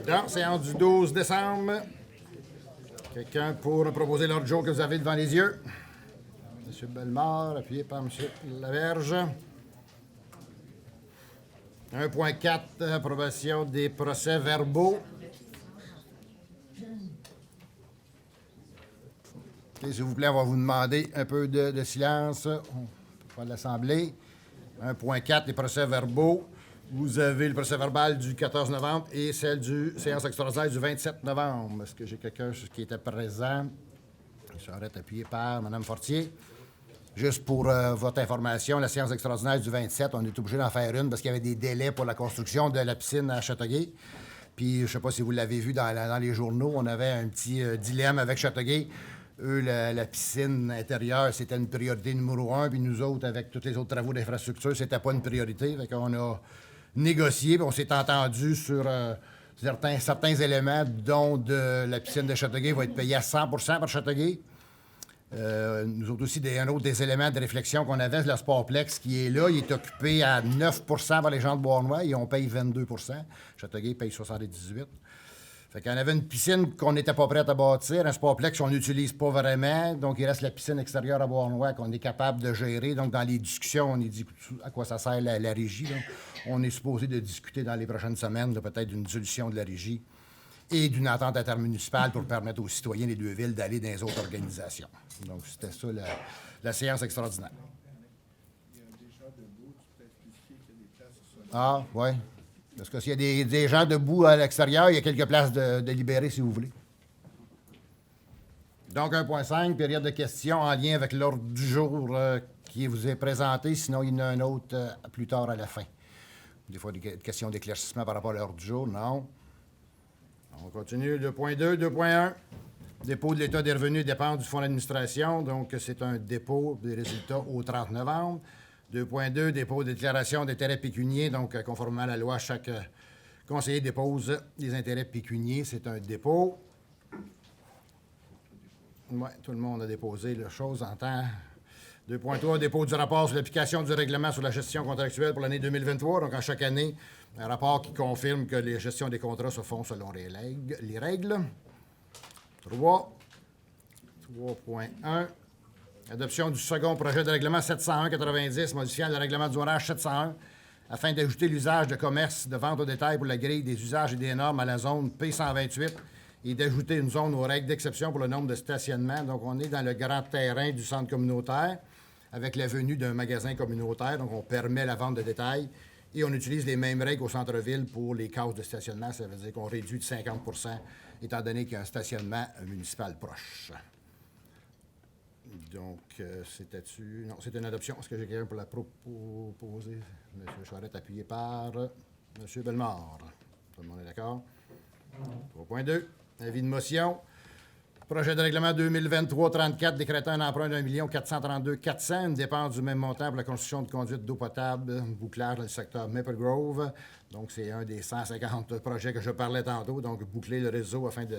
Donc, séance du 12 décembre. Quelqu'un pour proposer l'ordre du jour que vous avez devant les yeux? M. Bellemare, appuyé par M. Laverge. 1.4, approbation des procès-verbaux. S'il vous plaît, on va vous demander un peu de silence pour l'Assemblée. 1.4, les procès-verbaux. Vous avez le procès-verbal du 14 novembre et celle du séance extraordinaire du 27 novembre. Est-ce que j'ai quelqu'un qui était présent? Il serait appuyé par Mme Fortier. Juste pour votre information, la séance extraordinaire du 27, on est obligé d'en faire une parce qu'il y avait des délais pour la construction de la piscine à Châteauguay. Puis, je ne sais pas si vous l'avez vu dans les journaux, on avait un petit dilemme avec Châteauguay. Eux, la piscine intérieure, c'était une priorité numéro 1, puis nous autres, avec tous les autres travaux d'infrastructure, c'était pas une priorité. Fait qu'on a négocié, puis on s'est entendu sur certains éléments, dont la piscine de Châteauguay va être payée à 100% par Châteauguay. Nous autres aussi, un autre des éléments de réflexion qu'on avait, c'est le Sportplex qui est là. Il est occupé à 9% par les gens de Beauharnois et on paye 22%. Châteauguay paye 78%. Fait qu'on avait une piscine qu'on n'était pas prête à bâtir, un Sportplex qu'on n'utilise pas vraiment. Donc, il reste la piscine extérieure à Beauharnois qu'on est capable de gérer. Donc, dans les discussions, on est dit à quoi ça sert la régie. Là. On est supposé de discuter dans les prochaines semaines peut-être d'une dissolution de la régie et d'une entente intermunicipale pour permettre aux citoyens des deux villes d'aller dans les autres organisations. Donc, c'était ça la séance extraordinaire. Il y a des gens debout, tu peux expliquer qu'il y a des places sur Ah, oui. Parce que s'il y a des gens debout à l'extérieur, il y a quelques places de libérer si vous voulez. Donc, 1.5, période de questions en lien avec l'ordre du jour qui vous est présenté. Sinon, il y en a un autre plus tard à la fin. Des fois, des questions d'éclaircissement par rapport à l'ordre du jour. Non. On continue. 2.2, 2.1. Dépôt de l'état des revenus et dépenses du fonds d'administration. Donc, c'est un dépôt des résultats au 30 novembre. 2.2, dépôt de déclaration d'intérêts pécuniaires. Donc, conformément à la loi, chaque conseiller dépose des intérêts pécuniaires. C'est un dépôt. Oui, tout le monde a déposé la chose en temps. 2.3, dépôt du rapport sur l'application du règlement sur la gestion contractuelle pour l'année 2023. Donc, en chaque année, un rapport qui confirme que les gestions des contrats se font selon les règles. 3. 3.1. Adoption du second projet de règlement 701-90, modifiant le règlement d'ouvrage 701 afin d'ajouter l'usage de commerce de vente au détail pour la grille des usages et des normes à la zone P128 et d'ajouter une zone aux règles d'exception pour le nombre de stationnements. Donc, on est dans le grand terrain du centre communautaire avec la venue d'un magasin communautaire. Donc, on permet la vente de détail et on utilise les mêmes règles au centre-ville pour les cases de stationnement. Ça veut dire qu'on réduit de 50 étant donné qu'il y a un stationnement municipal proche. Donc, c'était-tu... Non, c'est une adoption. Est-ce que j'ai quelqu'un pour la proposer? M. Charette, appuyé par M. Bellemare. Tout le monde est d'accord? 3.2. Avis de motion. Projet de règlement 2023-34 décrétant un emprunt d'1 432 400, une dépense du même montant pour la construction de conduites d'eau potable, bouclage dans le secteur Maple Grove. Donc, c'est un des 150 projets que je parlais tantôt. Donc, boucler le réseau afin de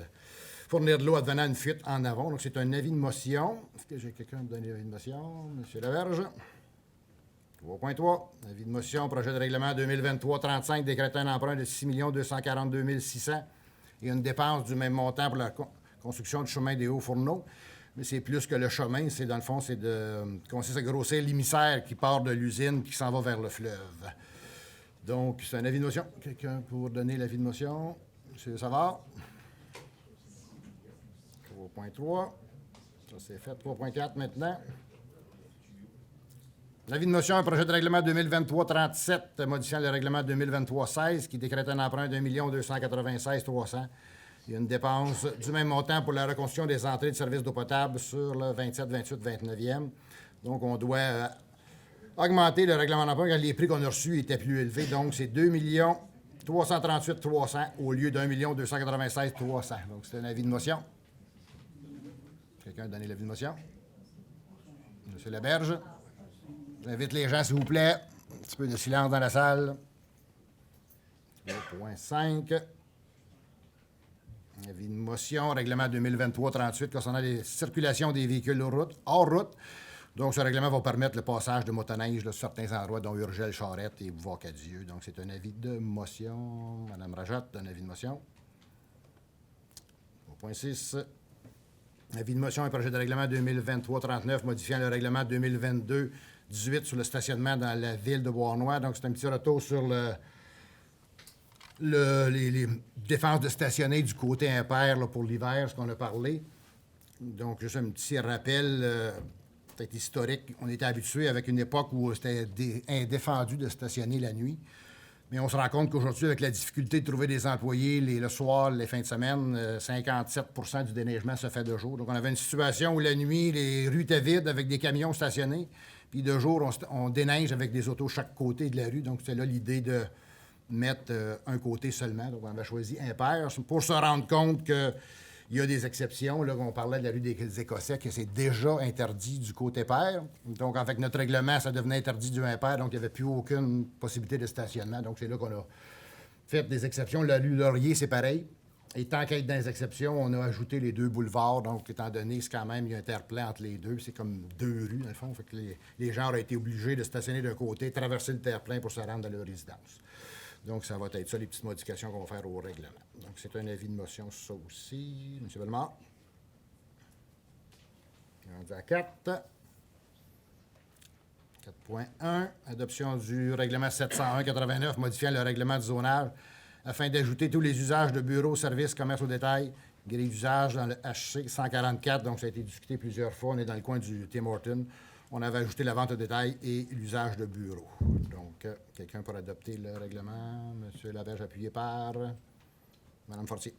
fournir de l'eau advenant une fuite en avant. Donc, c'est un avis de motion. Est-ce que j'ai quelqu'un pour donner l'avis de motion? M. Laverge. 3.3. Avis de motion, projet de règlement 2023-35 décrétant un emprunt de 6 242 600 et une dépense du même montant pour la construction du chemin des Hauts-Fourneaux. Mais c'est plus que le chemin. C'est, dans le fond, c'est consiste à grossir l'émissaire qui part de l'usine qui s'en va vers le fleuve. Donc, c'est un avis de motion. Quelqu'un pour donner l'avis de motion? M. Savard. 3.3. Ça, c'est fait. 3.4 maintenant. L'avis de motion, un projet de règlement 2023-37 modifiant le règlement 2023-16 qui décrète un emprunt d'1 296 300. Il y a une dépense du même montant pour la reconstruction des entrées de services d'eau potable sur le 27, 28, 29e. Donc, on doit augmenter le règlement d'emprunt car les prix qu'on a reçus étaient plus élevés. Donc, c'est 2 338 300 au lieu d'1 296 300. Donc, c'est un avis de motion. Quelqu'un a donné l'avis de motion? M. Laberge. J'invite les gens, s'il vous plaît. Un petit peu de silence dans la salle. 3.5. Avis de motion, règlement 2023-38 concernant les circulations des véhicules hors route. Donc, ce règlement va permettre le passage de motoneige sur certains endroits, dont Urgel, Charette et Bois-Cadieux. Donc, c'est un avis de motion. Mme Rajotte, un avis de motion. 3.6. Avis de motion et projet de règlement 2023-39 modifiant le règlement 2022-18 sur le stationnement dans la ville de Beauharnois. Donc, c'est un petit retour sur les défenses de stationner du côté impair là, pour l'hiver, ce qu'on a parlé. Donc, juste un petit rappel, peut-être historique. On était habitué avec une époque où c'était indéfendu de stationner la nuit. Mais on se rend compte qu'aujourd'hui, avec la difficulté de trouver des employés le soir, les fins de semaine, 57 du déneigement se fait de jour. Donc, on avait une situation où la nuit, les rues étaient vides avec des camions stationnés. Puis de jour, on déneige avec des autos chaque côté de la rue. Donc, c'était là l'idée de mettre un côté seulement. Donc, on avait choisi impair pour se rendre compte qu'il y a des exceptions. Là, on parlait de la rue des Écossais, que c'est déjà interdit du côté pair. Donc, avec notre règlement, ça devenait interdit du impair. Donc, il n'y avait plus aucune possibilité de stationnement. Donc, c'est là qu'on a fait des exceptions. La rue Laurier, c'est pareil. Et tant qu'à être dans les exceptions, on a ajouté les 2 boulevards. Donc, étant donné que quand même, il y a un terre-plein entre les deux. C'est comme 2 rues, dans le fond. Fait que les gens auraient été obligés de stationner d'un côté, traverser le terre-plein pour se rendre dans leur résidence. Donc, ça va être ça, les petites modifications qu'on va faire au règlement. Donc, c'est un avis de motion sur ça aussi. M. Bellemare. On est à 4. 4.1. Adoption du règlement 701-89, modifiant le règlement du zonage afin d'ajouter tous les usages de bureaux, services, commerce au détail, grille d'usage dans le HC 144. Donc, ça a été discuté plusieurs fois. On est dans le coin du Tim Hortons. On avait ajouté la vente au détail et l'usage de bureaux. Donc, quelqu'un pour adopter le règlement. M. Laberge, appuyé par Mme Fortier.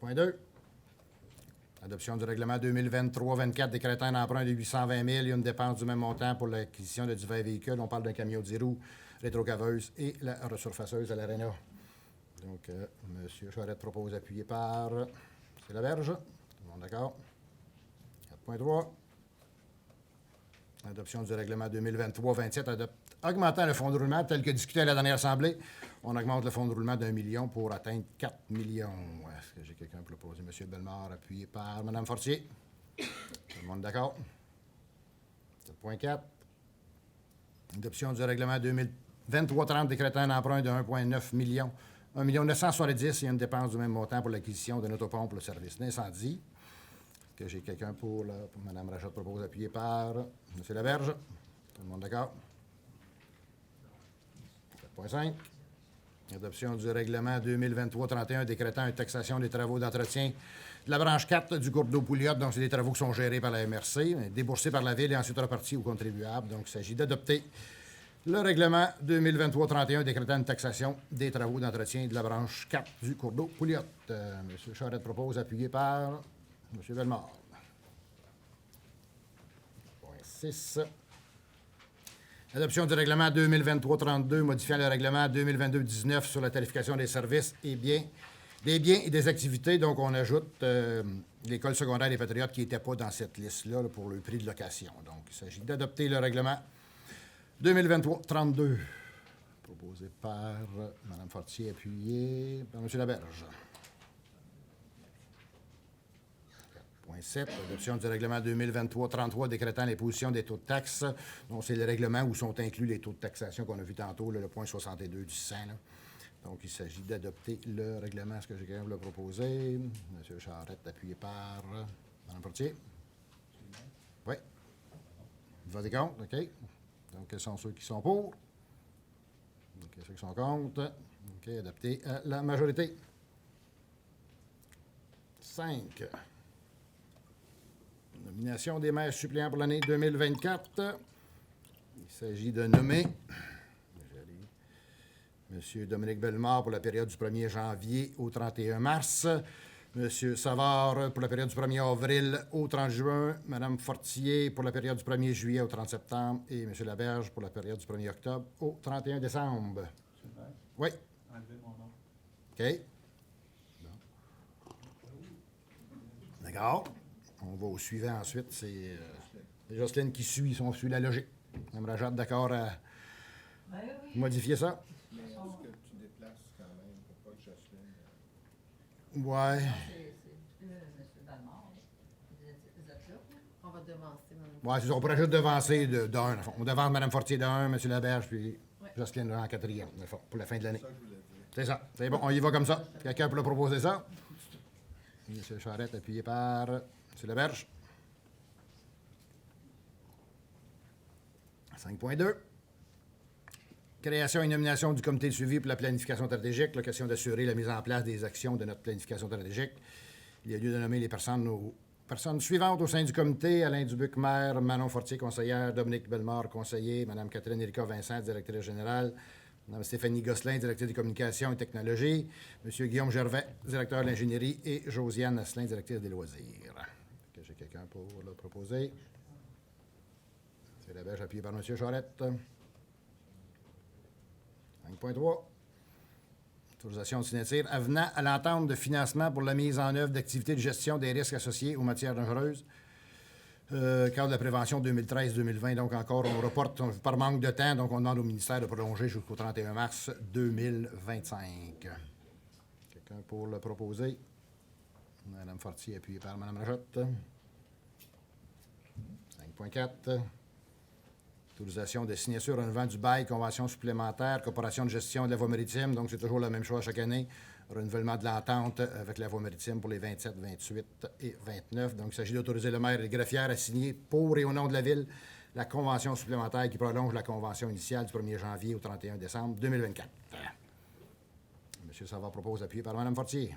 4.2. Adoption du règlement 2023-24 décrétant un emprunt de 820 000 et une dépense du même montant pour l'acquisition de divers véhicules. On parle d'un camion 10 roues, rétrocaveuse et la resurfaceuse à l'Arena. Donc, M. Charette propose appuyé par M. Laberge. Tout le monde d'accord? 4.3. Adoption du règlement 2023-27, augmentant le fonds de roulement tel que discuté à la dernière Assemblée. On augmente le fonds de roulement d'1 million pour atteindre 4 millions. Est-ce que j'ai quelqu'un pour proposer? M. Bellemare, appuyé par Mme Fortier. Tout le monde d'accord? 7.4. Adoption du règlement 2023-30 décrétant un emprunt de 1,9 million. 1 970 et une dépense du même montant pour l'acquisition d'une autopompe pour le service d'incendie. Que j'ai quelqu'un pour Mme Rachad propose appuyé par M. Laberge. Tout le monde d'accord? 4.5. Adoption du règlement 2023-31 décrétant une taxation des travaux d'entretien de la branche 4 du cours d'eau Pouliot. Donc, c'est des travaux qui sont gérés par la MRC, déboursés par la Ville et ensuite repartis aux contribuables. Donc, il s'agit d'adopter le règlement 2023-31 décrétant une taxation des travaux d'entretien de la branche 4 du cours d'eau Pouliot. M. Charette propose appuyé par M. Bellemare. 6. Adoption du règlement 2023-32 modifiant le règlement 2022-19 sur la tarification des services et des biens et des activités. Donc, on ajoute l'école secondaire des Patriotes qui n'était pas dans cette liste-là là, pour le prix de location. Donc, il s'agit d'adopter le règlement 2023-32 proposé par Mme Fortier, appuyé par M. Laberge. 7. Adoption du règlement 2023-33 décrétant l'imposition des taux de taxes. Donc, c'est le règlement où sont inclus les taux de taxation qu'on a vu tantôt, là, le point 62 du 100. Là. Donc, il s'agit d'adopter le règlement. Est-ce que j'ai quelqu'un pour le proposer? M. Charette, appuyé par Mme Fortier. Oui. Votez contre, OK. Donc, quels sont ceux qui sont pour? OK, ceux qui sont contre. OK, adopté à la majorité. 5. Nomination des maires suppléants pour l'année 2024. Il s'agit de nommer M. Dominique Bellemare pour la période du 1er janvier au 31 mars, M. Savard pour la période du 1er avril au 30 juin, Mme Fortier pour la période du 1er juillet au 30 septembre et M. Laberge pour la période du 1er octobre au 31 décembre. Oui. Enlever mon nom. OK. D'accord. On va au suivant ensuite. C'est Jocelyne qui suit. On suit la logique. Mme Rajad, d'accord à modifier ça? Mais est-ce que tu déplaces quand même pour pas que Jocelyne... Ouais. C'est M. Bellemare. Vous êtes là? On va devancer, Mme. Ouais, c'est ça. On pourrait juste devancer d'un. On devance Mme Fortier d'un, M. Laberge, puis Jocelyne en quatrième, pour la fin de l'année. C'est ça que je voulais dire. C'est ça. C'est bon, on y va comme ça. Quelqu'un peut le proposer ça? M. Charette, appuyé par M. Laberge. 5.2. Création et nomination du comité de suivi pour la planification stratégique. La question d'assurer la mise en place des actions de notre planification stratégique. Il y a lieu de nommer les personnes suivantes au sein du comité. Alain Dubuc, maire. Manon Fortier, conseillère. Dominique Bellemare, conseiller. Mme Catherine Erika Vincent, directrice générale. Mme Stéphanie Gosselin, directrice des communications et technologies. M. Guillaume Gervais, directeur de l'ingénierie. Et Josiane Asselin, directrice des loisirs. Que j'ai quelqu'un pour le proposer. C'est la bêche appuyée par M. Charette. 5.3. Autorisation de signature avenant à l'entente de financement pour la mise en œuvre d'activités de gestion des risques associés aux matières dangereuses. Cadre de la prévention 2013-2020. Donc encore, on reporte par manque de temps. Donc on demande au ministère de prolonger jusqu'au 31 mars 2025. Quelqu'un pour le proposer? Mme Fortier, appuyée par Mme Rajotte. 5.4. Autorisation de signature relevant du bail, convention supplémentaire, corporation de gestion de la voie maritime. Donc, c'est toujours la même chose chaque année. Renouvellement de l'entente avec la voie maritime pour les 27, 28 et 29. Donc, il s'agit d'autoriser le maire et le greffière à signer pour et au nom de la Ville la convention supplémentaire qui prolonge la convention initiale du 1er janvier au 31 décembre 2024. M. Savard propose, appuyé par Mme Fortier.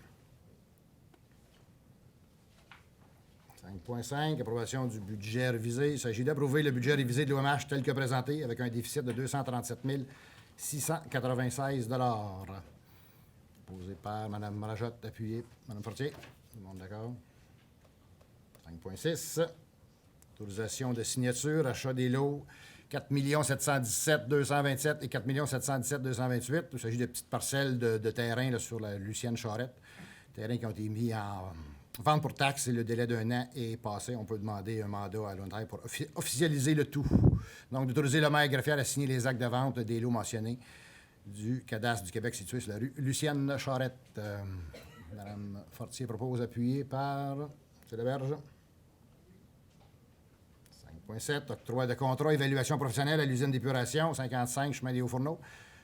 5.5, approbation du budget révisé. Il s'agit d'approuver le budget révisé de l'OMH tel que présenté avec un déficit de 237 696 $. Proposé par Mme Rajotte, appuyé Mme Fortier. Tout le monde d'accord? 5.6, autorisation de signature, achat des lots 4 717 227 et 4 717 228. Il s'agit de petites parcelles de terrain là, sur la Lucienne Charette. Terrains qui ont été mis en vente pour taxe et le délai d'1 an est passé. On peut demander un mandat à l'ONDREI pour officialiser le tout. Donc, d'autoriser le maire greffière à signer les actes de vente des lots mentionnés du cadastre du Québec situé sur la rue Lucienne Charette. Mme Fortier propose, appuyé par M. Laberge. 5.7, octroi de contrat, évaluation professionnelle à l'usine d'épuration, 55, chemin des Hauts-Fourneaux.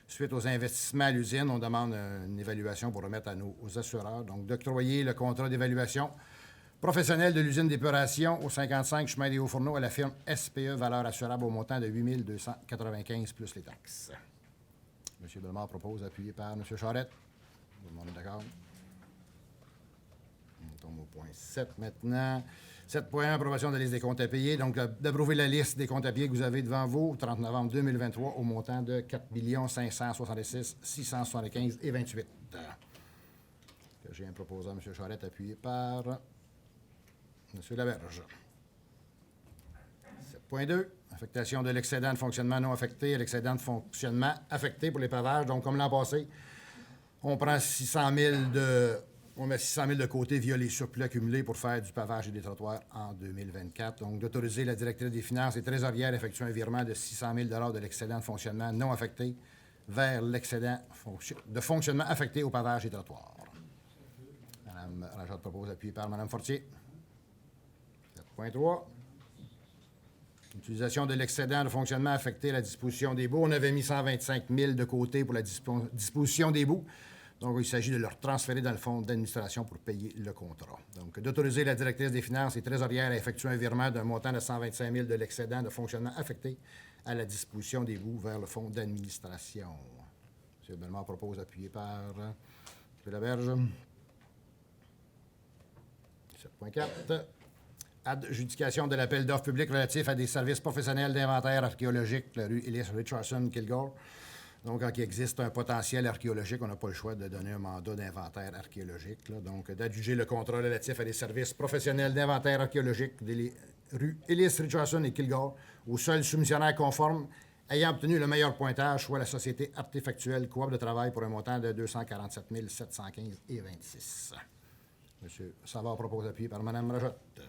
Suite aux investissements à l'usine, on demande une évaluation pour remettre à nos assureurs. Donc, d'octroyer le contrat d'évaluation professionnelle de l'usine d'épuration au 55 chemin des Hauts-Fourneaux à la firme SPE, valeur assurable au montant de 8 295 plus les taxes. M. Bellemare propose, appuyé par M. Charette. Tout le monde est d'accord? On tombe au point 7 maintenant. 7.1, approbation de la liste des comptes à payer. Donc, d'approuver la liste des comptes à payer que vous avez devant vous au 30 novembre 2023 au montant de 4 566 675 et 28. Que j'ai un proposant, M. Charette, appuyé par M. Laberge. 7.2, affectation de l'excédent de fonctionnement non affecté à l'excédent de fonctionnement affecté pour les pavages. Donc, comme l'an passé, on prend 600 000 On met 600 000 de côté via les surplus accumulés pour faire du pavage et des trottoirs en 2024. Donc, d'autoriser la directrice des finances et trésorière à effectuer un virement de 600 000 de l'excédent de fonctionnement non affecté vers l'excédent de fonctionnement affecté au pavage et trottoirs. Mme Rajotte propose, appuyé par Mme Fortier. 7.3. Utilisation de l'excédent de fonctionnement affecté à la disposition des bouts. On avait mis 125 000 de côté pour la disposition des bouts. Donc, il s'agit de leur transférer dans le fonds d'administration pour payer le contrat. Donc, d'autoriser la directrice des finances et trésorière à effectuer un virement d'un montant de 125 000 de l'excédent de fonctionnement affecté à la disposition des bouts vers le fonds d'administration. M. Bellemare propose, appuyé par M. Laberge. 7.4. Adjudication de l'appel d'offres public relatif à des services professionnels d'inventaire archéologique, la rue Ellis Richardson, Kilgore. Donc, quand il existe un potentiel archéologique, on n'a pas le choix de donner un mandat d'inventaire archéologique. Là. Donc, d'adjuger le contrat relatif à des services professionnels d'inventaire archéologique des rues Ellis Richardson et Kilgore au seul soumissionnaire conforme ayant obtenu le meilleur pointage, soit la société artefactuelle Coop de travail pour un montant de 247 715 et 26. M. Savard propose, appuyé par Mme Rajotte.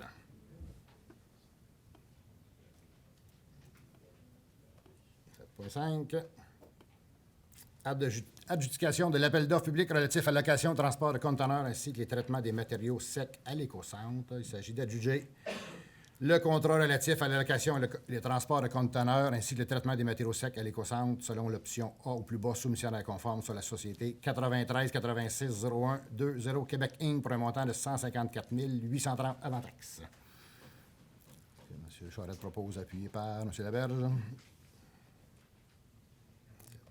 7.5. Adjudication de l'appel d'offres public relatif à la location, transport de conteneurs ainsi que les traitements des matériaux secs à l'éco-centre. Il s'agit d'adjuger Le contrat relatif à l'allocation et les transports de conteneurs ainsi que le traitement des matériaux secs à l'éco-centre selon l'option A au plus bas soumissionnaire conforme sur la société 93 86 01 20 Québec Inc. pour un montant de 154 830 avant taxe. M. Charette propose, appuyé par M. Laberge.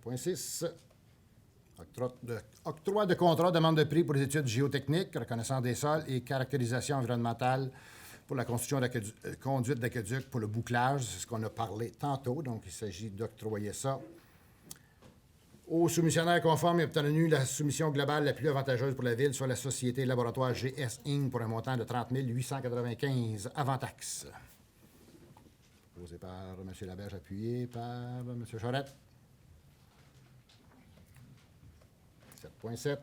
Point 6. Octroi de contrat, demande de prix pour les études géotechniques, reconnaissance des sols et caractérisation environnementale pour la construction de conduite d'aqueduc pour le bouclage. C'est ce qu'on a parlé tantôt, donc il s'agit d'octroyer ça. Au soumissionnaire conforme, il a obtenu la soumission globale la plus avantageuse pour la Ville, soit la société laboratoire GS Inc. pour un montant de 30 895 avant taxe. Proposé par M. Laberge, appuyé par M. Charette. 7.7.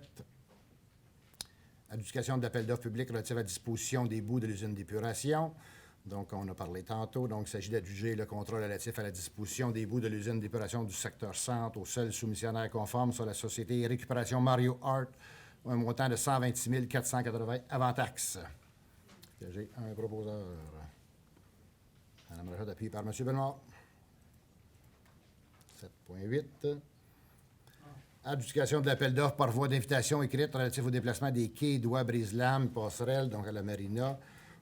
Adjudication de l'appel d'offres public relatif à la disposition des bouts de l'usine d'épuration. Donc, on a parlé tantôt. Donc, il s'agit d'adjuger le contrat relatif à la disposition des bouts de l'usine d'épuration du secteur centre au seul soumissionnaire conforme sur la société Récupération Mario Art, un montant de 126 480 avant taxe. J'ai un proposeur. Mme Rachad, appuyée par M. Bellemare. 7.8. Adjudication de l'appel d'offres par voie d'invitation écrite relatif au déplacement des quais, doigts, brise-lames, passerelles, donc à la marina.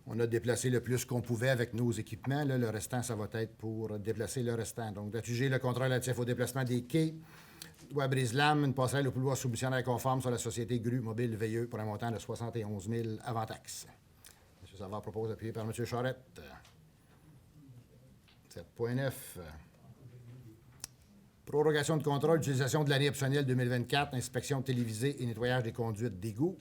On a déplacé le plus qu'on pouvait avec nos équipements. Là, le restant, ça va être pour déplacer le restant. Donc, d'adjuger le contrat relatif au déplacement des quais, doigts, brise-lames, une passerelle au plus loin soumissionnaire conforme sur la société Grue Mobile Veilleux pour un montant de 71 000 avant taxe. M. Savard propose, appuyé par M. Charette. 7.9. Prorogation de contrat, utilisation de l'année optionnelle 2024, inspection télévisée et nettoyage des conduites d'égout.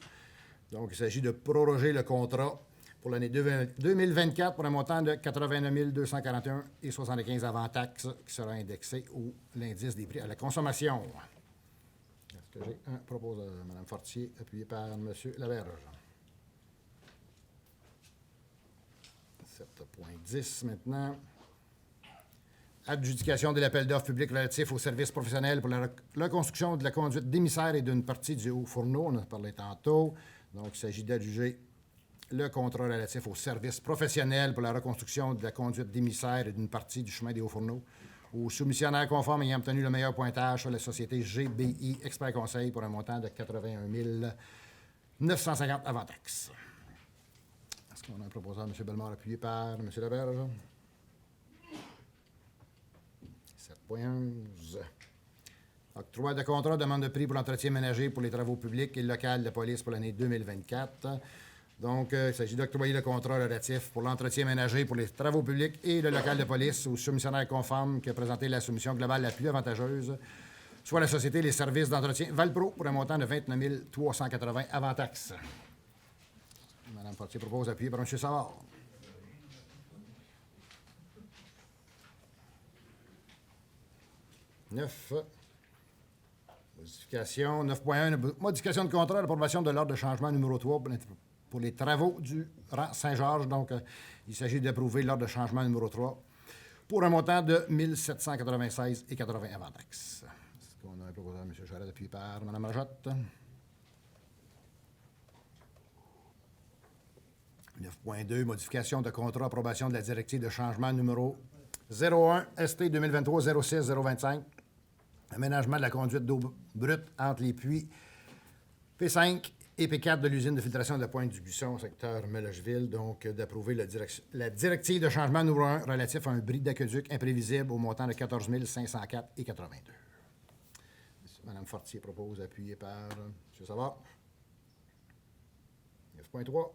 Donc, il s'agit de proroger le contrat pour l'année 2024 pour un montant de 89 241,75 avant taxe qui sera indexé au l'indice des prix à la consommation. Est-ce que j'ai un proposeur? Mme Fortier, appuyé par M. Laberge. 7.10 maintenant. Adjudication de l'appel d'offres public relatif aux services professionnels pour la reconstruction de la conduite d'émissaire et d'une partie du haut fourneau. On en a parlé tantôt. Donc, il s'agit d'adjuger le contrat relatif aux services professionnels pour la reconstruction de la conduite d'émissaire et d'une partie du chemin des hauts fourneaux au soumissionnaire conforme ayant obtenu le meilleur pointage sur la société GBI Expert Conseil pour un montant de 81 950 avant taxe. Est-ce qu'on a un proposeur, M. Bellemare, appuyé par M. Laberge? 7.11. Octroi de contrat, demande de prix pour l'entretien ménager pour les travaux publics et local de police pour l'année 2024. Donc, il s'agit d'octroyer le contrat relatif pour l'entretien ménager pour les travaux publics et le local de police au soumissionnaire conforme qui a présenté la soumission globale la plus avantageuse, soit la société Les Services d'entretien Valpro pour un montant de 29 380 avant taxe. Mme Fortier propose, appuyé par M. Savard. 9. Modification 9.1. Modification de contrat d'approbation de l'ordre de changement numéro 3 pour les travaux du rang Saint-Georges. Donc, il s'agit d'approuver l'ordre de changement numéro 3 pour un montant de 1796,80 avant taxe. Est-ce qu'on a un proposeur, M. Charette, appuyé par Mme Rajotte? 9.2. Modification de contrat d'approbation de la directive de changement numéro 01 ST 2023-06-025. Aménagement de la conduite d'eau brute entre les puits P5 et P4 de l'usine de filtration de la Pointe-du-Buisson, secteur Melogeville. Donc, d'approuver la directive de changement numéro 1 relatif à un bris d'aqueduc imprévisible au montant de 14 504,82. Mme Fortier propose, appuyé par M. Savard. 9.3.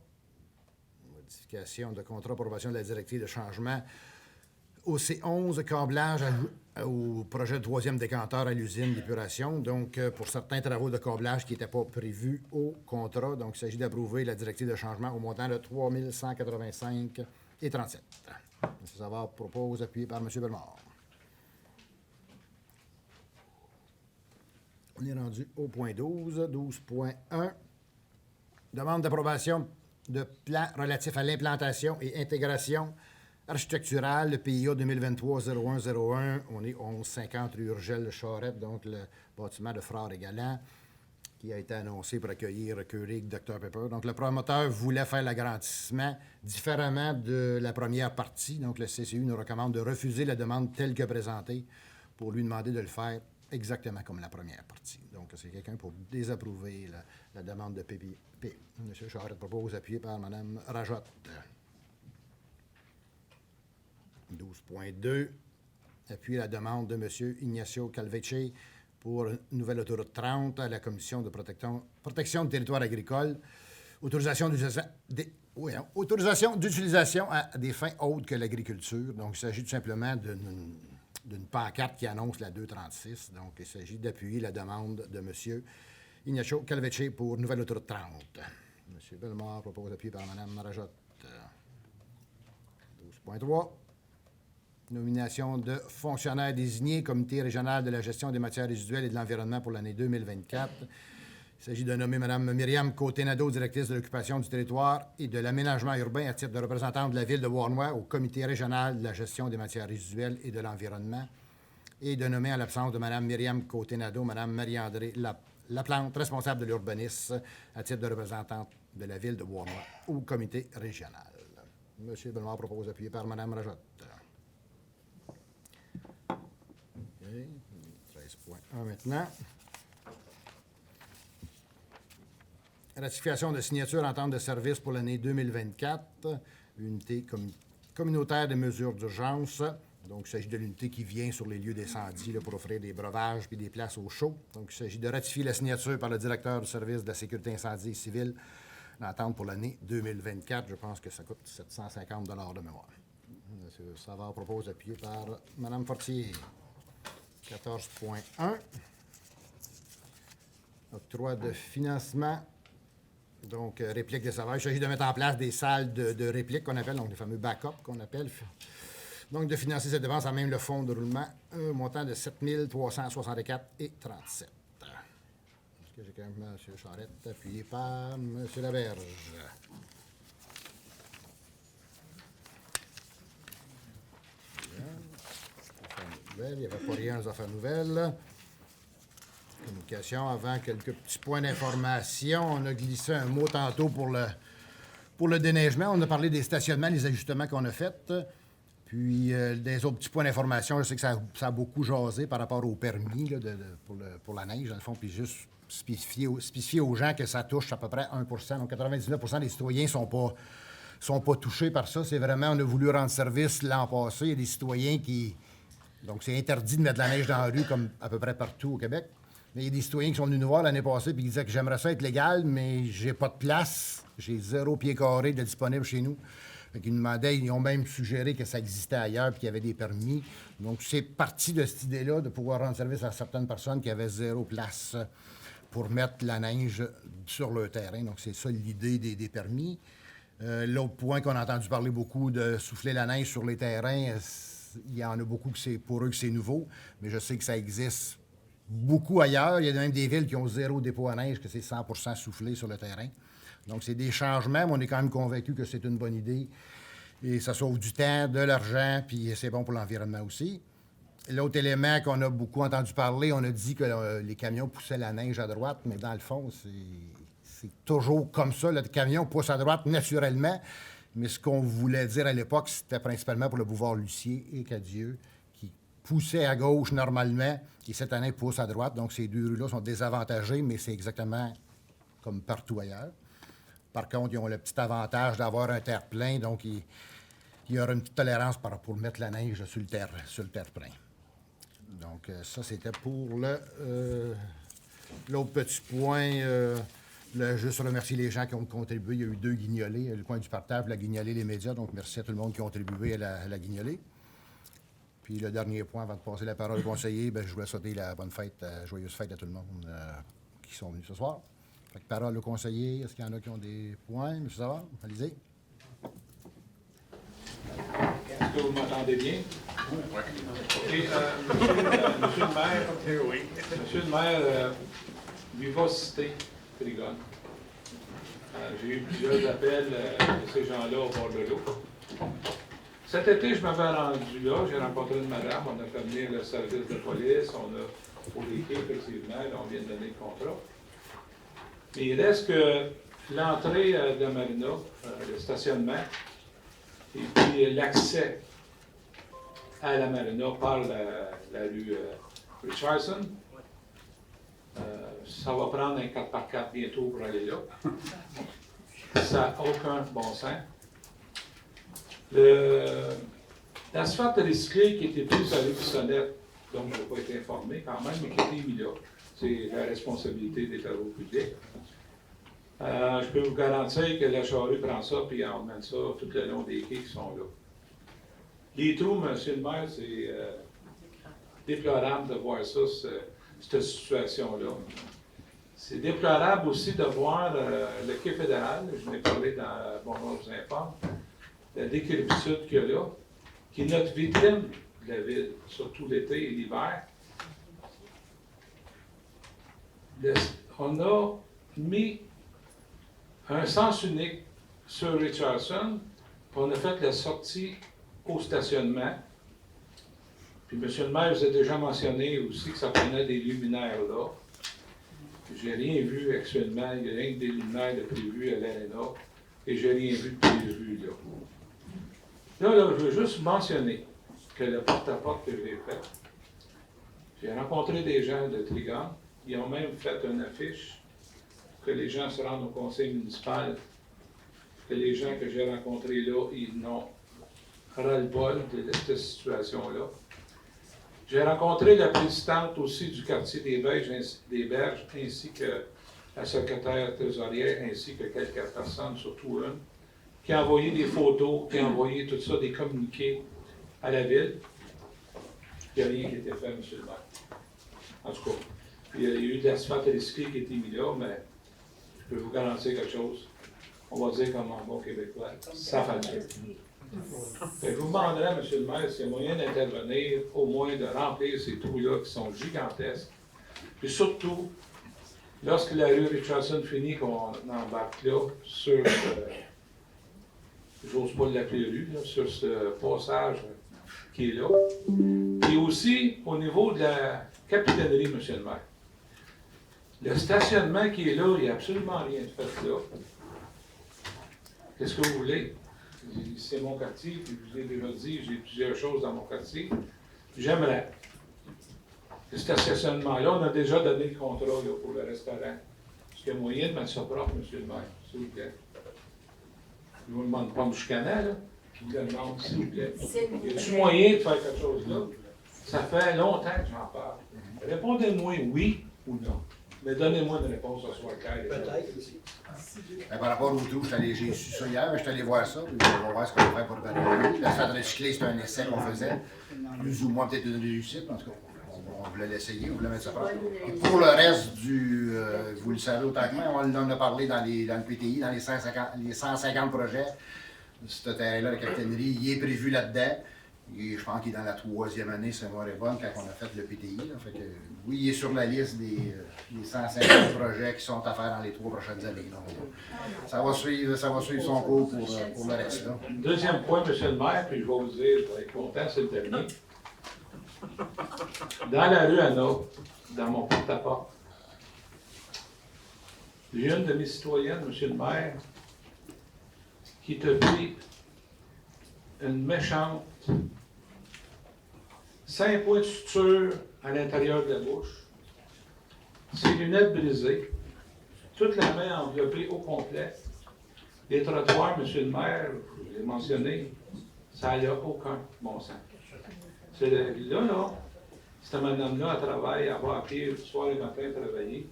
Modification de contrat d'approbation de la directive de changement au C11, câblage au projet de troisième décanteur à l'usine d'épuration. Donc, pour certains travaux de câblage qui n'étaient pas prévus au contrat. Donc, il s'agit d'approuver la directive de changement au montant de 3 185,37. M. Savard propose, appuyé par M. Bellemare. On est rendu au point 12, 12.1. Demande d'approbation de plan relatif à l'implantation et intégration architecturale, le PIA 2023-0101. On est 1150 rue Urgel-Charette, donc le bâtiment de Frères et Galland, qui a été annoncé pour accueillir Keurig Dr Pepper. Donc, le promoteur voulait faire l'agrandissement différemment de la première partie. Donc, le CCU nous recommande de refuser la demande telle que présentée pour lui demander de le faire exactement comme la première partie. Donc, c'est quelqu'un pour désapprouver la demande de PPP. M. Charette propose, appuyé par Mme Rajotte. 12.2. Appuyer la demande de M. Ignacio Calvecce pour une nouvelle autoroute 30 à la Commission de protection du territoire agricole. Autorisation d'utilisation à des fins autres que l'agriculture. Donc, il s'agit tout simplement d'une pancarte qui annonce la 236. Donc, il s'agit d'appuyer la demande de M. Ignacio Calvecce pour nouvelle autoroute 30. M. Bellemare propose appuyé par Mme Rajotte. 12.3. Nomination de fonctionnaires désignés, Comité régional de la gestion des matières résiduelles et de l'environnement pour l'année 2024. Il s'agit de nommer Mme Myriam Côté-Nadeau, directrice de l'occupation du territoire et de l'aménagement urbain à titre de représentante de la Ville de Warnois au Comité régional de la gestion des matières résiduelles et de l'environnement, et de nommer, en l'absence de Mme Myriam Côté-Nadeau, Mme Marie-André Laplante, responsable de l'urbanisme à titre de représentante de la Ville de Warnois au Comité régional. M. Bellemare propose, appuyé par Mme Rajotte. 13.1 maintenant. Ratification de signature entente de service pour l'année 2024. Unité communautaire des mesures d'urgence. Donc, il s'agit de l'unité qui vient sur les lieux d'incendie pour offrir des breuvages et des places au chaud. Donc, il s'agit de ratifier la signature par le directeur du service de la sécurité incendie civile. L'entente pour l'année 2024, je pense que ça coûte 750 $ de mémoire. M. Savard propose, appuyé par Mme Fortier. 14.1. Octroi de financement. Donc, réplique des sauvages. Il s'agit de mettre en place des salles de réplique qu'on appelle, donc les fameux backups qu'on appelle. Donc, de financer cette dépense à même le fonds de roulement, un montant de 7 364,37 $. Est-ce que j'ai quand même M. Charette, appuyé par M. Laberge. Il n'y avait pas rien aux affaires nouvelles. Communication avant, quelques petits points d'information. On a glissé un mot tantôt pour le déneigement. On a parlé des stationnements, les ajustements qu'on a faits. Puis, des autres petits points d'information, je sais que ça a beaucoup jasé par rapport au permis là, pour la neige, dans le fond, puis juste spécifier aux gens que ça touche à peu près 1 %. Donc, 99 % des citoyens ne sont pas touchés par ça. C'est vraiment, on a voulu rendre service l'an passé. Il y a des citoyens qui... Donc, c'est interdit de mettre de la neige dans la rue, comme à peu près partout au Québec. Mais il y a des citoyens qui sont venus nous voir l'année passée et qui disaient que j'aimerais ça être légal, mais j'ai pas de place. J'ai 0 pied carré de disponible chez nous. Ils nous demandaient, ils ont même suggéré que ça existait ailleurs et qu'il y avait des permis. Donc, c'est parti de cette idée-là de pouvoir rendre service à certaines personnes qui avaient 0 place pour mettre la neige sur leur terrain. Donc, c'est ça l'idée des permis. L'autre point qu'on a entendu parler beaucoup de souffler la neige sur les terrains, il y en a beaucoup pour eux que c'est nouveau, mais je sais que ça existe beaucoup ailleurs. Il y a même des villes qui ont 0 dépôt à neige, que c'est 100 % soufflé sur le terrain. Donc, c'est des changements, mais on est quand même convaincus que c'est une bonne idée. Et ça sauve du temps, de l'argent, puis c'est bon pour l'environnement aussi. L'autre élément qu'on a beaucoup entendu parler, on a dit que les camions poussaient la neige à droite, mais dans le fond, c'est toujours comme ça. Le camion pousse à droite naturellement. Mais ce qu'on voulait dire à l'époque, c'était principalement pour le boulevard Lucier et Cadieux, qui poussaient à gauche normalement, qui cette année poussent à droite. Donc, ces deux rues-là sont désavantagées, mais c'est exactement comme partout ailleurs. Par contre, ils ont le petit avantage d'avoir un terre-plein, donc il y aura une petite tolérance pour mettre la neige sur le terre-plein. Donc, ça, c'était pour l'autre petit point. Juste remercier les gens qui ont contribué. Il y a eu 2 guignolés, le coin du partage, la guignolée, les médias. Donc, merci à tout le monde qui a contribué à la guignolée. Puis, le dernier point, avant de passer la parole au conseiller, je voulais souhaiter la bonne fête, joyeuse fête à tout le monde qui sont venus ce soir. Fait que parole au conseiller. Est-ce qu'il y en a qui ont des points? M. Savard, allez-y. Est-ce que vous m'entendez bien? Oui. OK. Monsieur le maire, Vivacité, Trigone. J'ai eu plusieurs appels de ces gens-là au bord de l'eau. Cet été, je m'avais rendu là, j'ai rencontré une madame, on a fait venir le service de police, on a pour les quais, effectivement, là, on vient de donner le contrat. Mais il reste que l'entrée de la marina, le stationnement, et puis l'accès à la marina par la rue Richardson. Ça va prendre un 4x4 bientôt pour aller là. Ça n'a aucun bon sens. L'asphalte recyclé qui était pris sur la rue Bissonnette, donc je n'ai pas été informé quand même, mais qui a été mis là. C'est la responsabilité des travaux publics. Je peux vous garantir que la charrue prend ça et on emmène ça tout le long des quais qui sont là. Les trous, monsieur le maire, c'est déplorable de voir ça, cette situation-là. C'est déplorable aussi de voir le quai fédéral, je n'ai parlé dans Bonjour, je vous informe, la décrépitude qu'il y a là, qui est notre vitrine de la ville, surtout l'été et l'hiver. On a mis un sens unique sur Richardson, puis on a fait la sortie au stationnement. Puis, M. le maire vous a déjà mentionné aussi que ça prenait des luminaires là. J'ai rien vu actuellement, il n'y a rien que des luminaires de prévu à l'ARENA, et j'ai rien vu de prévu là. Là, je veux juste mentionner que le porte-à-porte que j'ai fait, j'ai rencontré des gens de Trigon, ils ont même fait une affiche que les gens se rendent au conseil municipal, que les gens que j'ai rencontrés là, ils n'ont ras-le-bol de cette situation-là. J'ai rencontré la présidente aussi du quartier des Berges, ainsi que la secrétaire trésorière, ainsi que quelques personnes, surtout une, qui a envoyé des photos, qui a envoyé tout ça, des communiqués à la ville. Il n'y a rien qui a été fait, M. le maire. En tout cas, il y a eu de l'asphalte recyclé qui a été mis là, mais je peux vous garantir quelque chose. On va dire comme en bon québécois, ça fait le job. Je vous demanderai, M. le maire, s'il y a moyen d'intervenir, au moins de remplir ces trous-là qui sont gigantesques. Puis surtout, lorsque la rue Richardson finit, qu'on embarque là sur, j'ose pas l'appeler rue, là, sur ce passage qui est là. Et aussi, au niveau de la capitainerie, M. le maire. Le stationnement qui est là, il n'y a absolument rien de fait là. Qu'est-ce que vous voulez? C'est mon quartier, puis je vous ai déjà dit, j'ai plusieurs choses dans mon quartier. J'aimerais que cet stationnement-là, on a déjà donné le contrat là, pour le restaurant. Est-ce qu'il y a moyen de mettre ça propre, M. le maire, s'il vous plaît? Je ne vous demande pas de me chicaner, là. Je vous le demande, s'il vous plaît. Y a-t-il moyen de faire quelque chose là? Ça fait longtemps que j'en parle. Répondez-moi oui ou non. Mais donnez-moi une réponse ce soir clair. Peut-être aussi. Ben, par rapport au tout, j'ai su ça hier, mais je suis allé voir ça, puis on va voir ce qu'on va faire pour le valider. L'asphalte recyclé, c'est un essai qu'on faisait, plus ou moins peut-être une réussite, en tout cas, on voulait l'essayer, on voulait mettre ça propre. Pour le reste vous le savez autant que moi, on en a parlé dans le PTI, dans les 150 projets. Ce terrain-là, la capitainerie, il est prévu là-dedans. Et je pense qu'il est dans la 3e année, c'est moi et bonne, quand on a fait le PTI. Là. Fait que, oui, il est sur la liste des 150 projets qui sont à faire dans les 3 prochaines années. Donc, ça va suivre son cours pour le reste. Là. Deuxième point, M. le maire, puis je vais vous dire, je vais être content, c'est le dernier. Dans la rue Anna, dans mon porte-à-porte, j'ai une de mes citoyennes, M. le maire, qui te pris une méchante 5 points de suture à l'intérieur de la bouche, ses lunettes brisées, toute la main enveloppée au complet. Les trottoirs, M. le maire, je l'ai mentionné, ça n'a aucun bon sens. C'est là, cette madame-là, elle travaille, elle va à pied le soir et le matin travailler.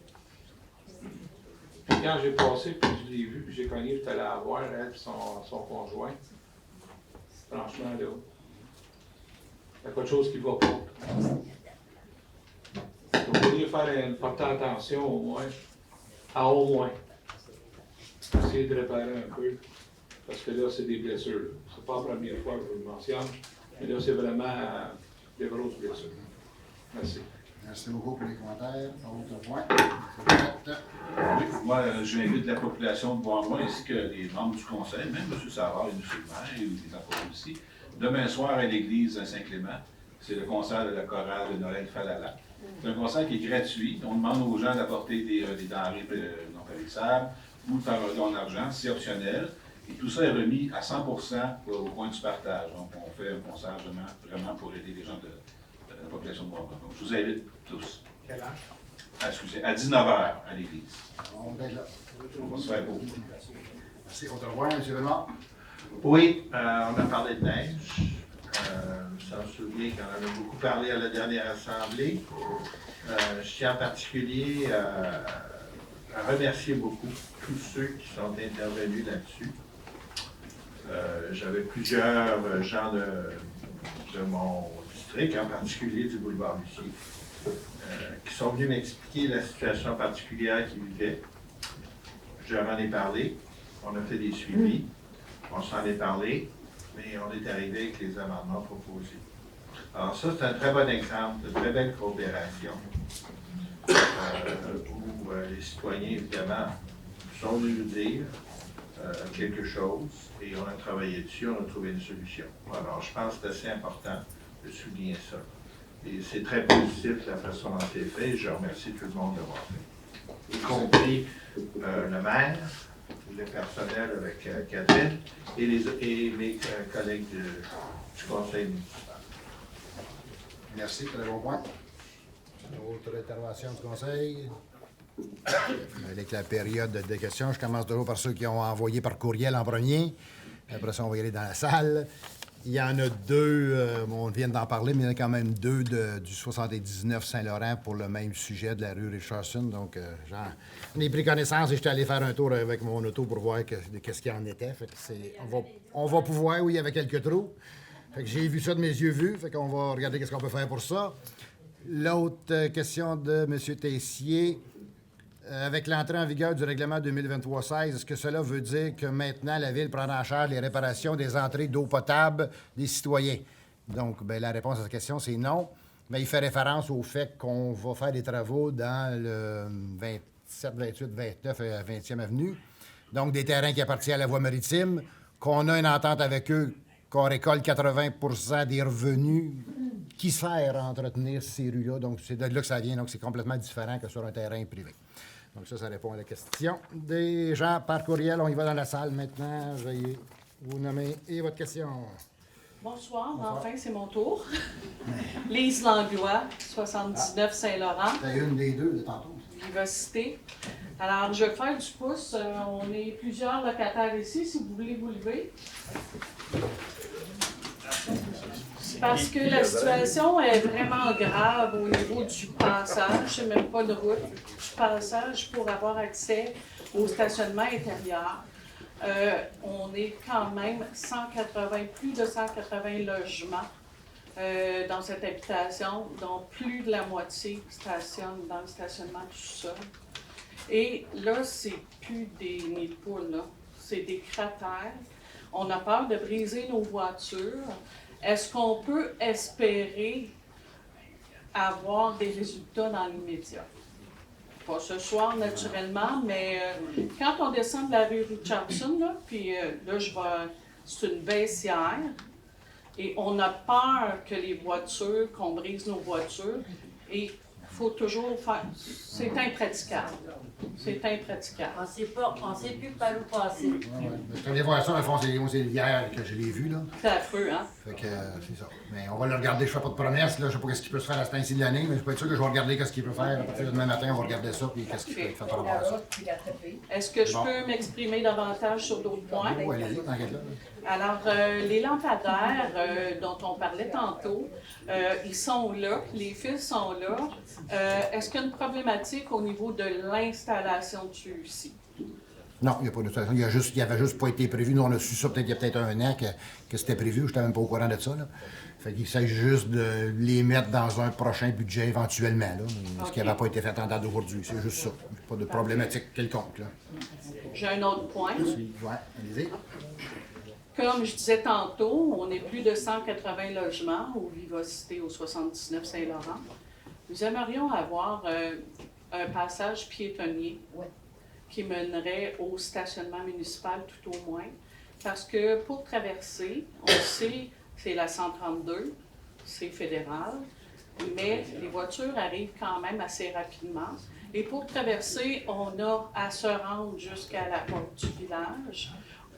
Puis quand j'ai passé, puis je l'ai vu, puis j'ai cogné, j'étais allé la voir, elle et son conjoint. Franchement, là, il y a pas de chose qui ne va pas. Vous pourriez porter attention au moins, essayer de réparer un peu, parce que là, c'est des blessures. C'est pas la première fois que je vous le mentionne, mais là, c'est vraiment des grosses blessures. Merci. Merci beaucoup pour les commentaires. Autre point. Oui, moi, j'invite la population de Bois-Moi ainsi que les membres du conseil, même M. Savard et M. le maire et les employés aussi, demain soir à l'église à Saint-Clément. c'est le concert de la chorale de Noël Falala. C'est un concert qui est gratuit. On demande aux gens d'apporter des denrées non périssables ou de faire un don d'argent, c'est optionnel. Et tout ça est remis à 100% au point du partage. Donc, on fait un concert vraiment pour aider les gens de la population de Bois-Blanc. Donc, je vous invite tous. Quel âge? Ah, excusez, à 19h à l'église. On va être là. On va se faire beau. Merci. On te revoit, M. Raymond. Oui, on a parlé de neige. Je me souviens qu'on en a beaucoup parlé à la dernière assemblée. Je tiens en particulier à remercier beaucoup tous ceux qui sont intervenus là-dessus. J'avais plusieurs gens de mon district, en particulier du boulevard Lucier, qui sont venus m'expliquer la situation particulière qu'ils vivaient. Je leur en ai parlé, on a fait des suivis, on s'en est parlé, mais on est arrivé avec les amendements proposés. Alors ça, c'est un très bon exemple de très belle coopération, où les citoyens, évidemment, sont venus nous dire quelque chose, et on a travaillé dessus, on a trouvé une solution. Alors, je pense que c'est assez important de souligner ça. Et c'est très positif la façon dont c'est fait, et je remercie tout le monde d'avoir fait. Y compris le maire, le personnel avec Catherine, et mes collègues du conseil municipal. Merci, très bon point. Autre intervention du conseil? Avec la période de questions, je commence toujours par ceux qui ont envoyé par courriel en premier. Après ça, on va y aller dans la salle. Il y en a deux, on vient d'en parler, mais il y en a quand même deux du 79 Saint-Laurent pour le même sujet de la rue Richardson. Donc, j'en ai pris connaissance et j'étais allé faire un tour avec mon auto pour voir qu'est-ce qu'il en était. Fait que on va pouvoir, oui, il y avait quelques trous. Fait que j'ai vu ça de mes yeux vus. Fait qu'on va regarder qu'est-ce qu'on peut faire pour ça. L'autre question de M. Tessier. Avec l'entrée en vigueur du règlement 2023-16, est-ce que cela veut dire que maintenant la Ville prendra en charge les réparations des entrées d'eau potable des citoyens? Donc, la réponse à cette question, c'est non. Mais il fait référence au fait qu'on va faire des travaux dans le 27, 28, 29 et 20e avenue. Donc, des terrains qui appartiennent à la voie maritime, qu'on a une entente avec eux, qu'on récolte 80% des revenus qui sert à entretenir ces rues-là. Donc, c'est de là que ça vient. Donc, c'est complètement différent que sur un terrain privé. Donc ça répond à la question des gens par courriel. On y va dans la salle maintenant. Veuillez vous nommer et votre question. Bonsoir, enfin, c'est mon tour. Lise Langlois, 79 Saint-Laurent. C'est une des deux de tantôt. Vivacité. Alors, je vais faire du pouce. On est plusieurs locataires ici, si vous voulez vous lever. Parce que la situation est vraiment grave au niveau du passage, c'est même pas de route, du passage pour avoir accès au stationnement intérieur. On est quand même plus de 180 logements dans cette habitation, dont plus de la moitié stationnent dans le stationnement du sol. Et là, c'est plus des nids de poules, là. C'est des cratères. On a peur de briser nos voitures. Est-ce qu'on peut espérer avoir des résultats dans l'immédiat? Pas ce soir, naturellement, mais quand on descend de la rue Richardson, là, puis là, c'est une baissière, et on a peur que qu'on brise nos voitures, et il faut toujours faire... C'est impraticable. C'est impraticable. On ne sait plus par où passer. Je suis allé voir ça, au fond, c'est hier que je l'ai vu, là. C'est affreux, hein? Fait que c'est ça. Mais on va le regarder, je fais pas de promesses, là. Je sais pas ce qu'il peut se faire à ce temps-ci de l'année, mais je peux être sûr que je vais regarder ce qu'il peut faire. À partir de demain matin, on va regarder ça, puis qu'est-ce qu'il peut être fait par rapport à ça. Est-ce que je peux m'exprimer davantage sur d'autres points? Oui, allez-y, t'inquiète là. Alors, les lampadaires dont on parlait tantôt, ils sont là, les fils sont là. Est-ce qu'il y a une problématique au niveau de l'installation de ceux-ci? Non, il n'y a pas de situation. Il avait juste pas été prévu. Nous, on a su ça peut-être il y a peut-être un an que c'était prévu. Je n'étais même pas au courant de ça, là. Fait qu'il s'agit juste de les mettre dans un prochain budget éventuellement, là. Ce qui n'avait pas été fait en date d'aujourd'hui. C'est juste ça. Pas de problématique quelconque, là. J'ai un autre point. Oui, allez-y. Comme je disais tantôt, on est plus de 180 logements au Vivacité au 79 Saint-Laurent. Nous aimerions avoir un passage piétonnier qui mènerait au stationnement municipal tout au moins. Parce que pour traverser, on sait, c'est la 132, c'est fédéral, mais les voitures arrivent quand même assez rapidement. Et pour traverser, on a à se rendre jusqu'à la porte du village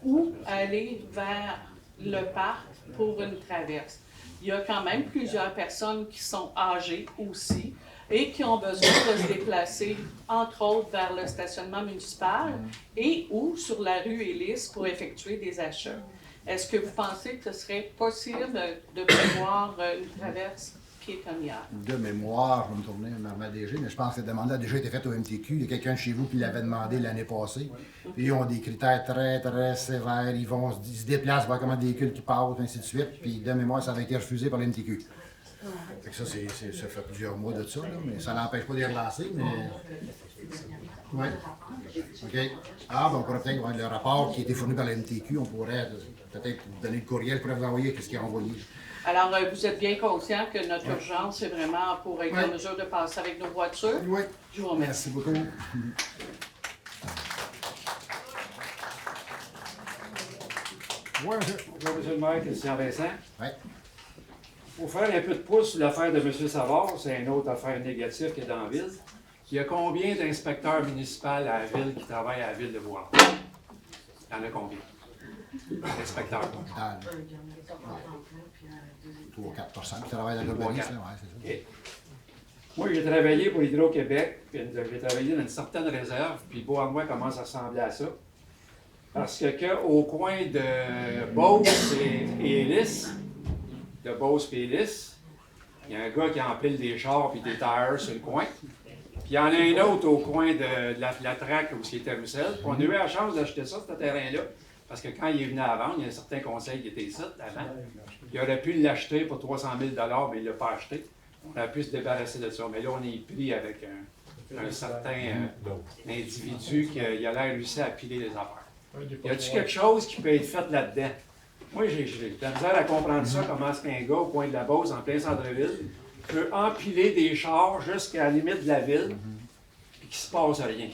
ou aller vers le parc pour une traverse. Il y a quand même plusieurs personnes qui sont âgées aussi et qui ont besoin de se déplacer, entre autres, vers le stationnement municipal et ou sur la rue Élis pour effectuer des achats. Est-ce que vous pensez que ce serait possible de prévoir une traverse piétonnière? De mémoire, je vais me tourner vers ma DG, mais je pense que cette demande-là a déjà été faite au MTQ. Il y a quelqu'un de chez vous qui l'avait demandé l'année passée. Puis ils ont des critères très, très sévères. Ils se déplacent, voir comment des véhicules qui passent, ainsi de suite. Puis de mémoire, ça avait été refusé par le MTQ. Fait que ça, ça fait plusieurs mois de ça, là, mais ça n'empêche pas de les relancer, mais... Oui. OK. Ah, ben on pourrait peut-être voir le rapport qui a été fourni par le MTQ, on pourrait peut-être vous donner le courriel pour vous envoyer ce qu'ils ont envoyé. Alors, vous êtes bien conscient que notre urgence, c'est vraiment pour être en mesure de passer avec nos voitures? Oui. Je vous remercie. Merci beaucoup. Oui, monsieur. Bonjour, monsieur le maire, Christian Vincent. Oui. Pour faire un peu de pouce sur l'affaire de M. Savard, c'est une autre affaire négative qui est dans la ville. Il y a combien d'inspecteurs municipaux à la ville qui travaillent à la ville de Bois? Il y en a combien? Inspecteurs. 3 ou 4 personnes qui travaillent dans l'urbanisme, oui, c'est ça. OK. Moi, j'ai travaillé pour Hydro-Québec, puis j'ai travaillé dans une certaine réserve, puis Beauharnois commence à ressembler à ça. Parce que au coin de Beauce et Élis, de Beauce et Élis, il y a un gars qui empile des chars et des tires sur le coin. Puis il y en a un autre au coin de la traque où c'était Roussel. Puis on a eu la chance d'acheter ça, ce terrain-là. Parce que quand il est venu à vendre, il y a un certain conseil qui était ici avant. Il aurait pu l'acheter pour 300 000 mais il ne l'a pas acheté. On aurait pu se débarrasser de ça. Mais là, on est pris avec un certain individu qui a l'air réussi à piler les affaires. Y a-t-il quelque chose qui peut être fait là-dedans? Moi, j'ai de la misère à comprendre ça, comment est-ce qu'un gars au coin de la Beauce, en plein centre-ville, peut empiler des chars jusqu'à la limite de la ville, puis qu'il se passe rien.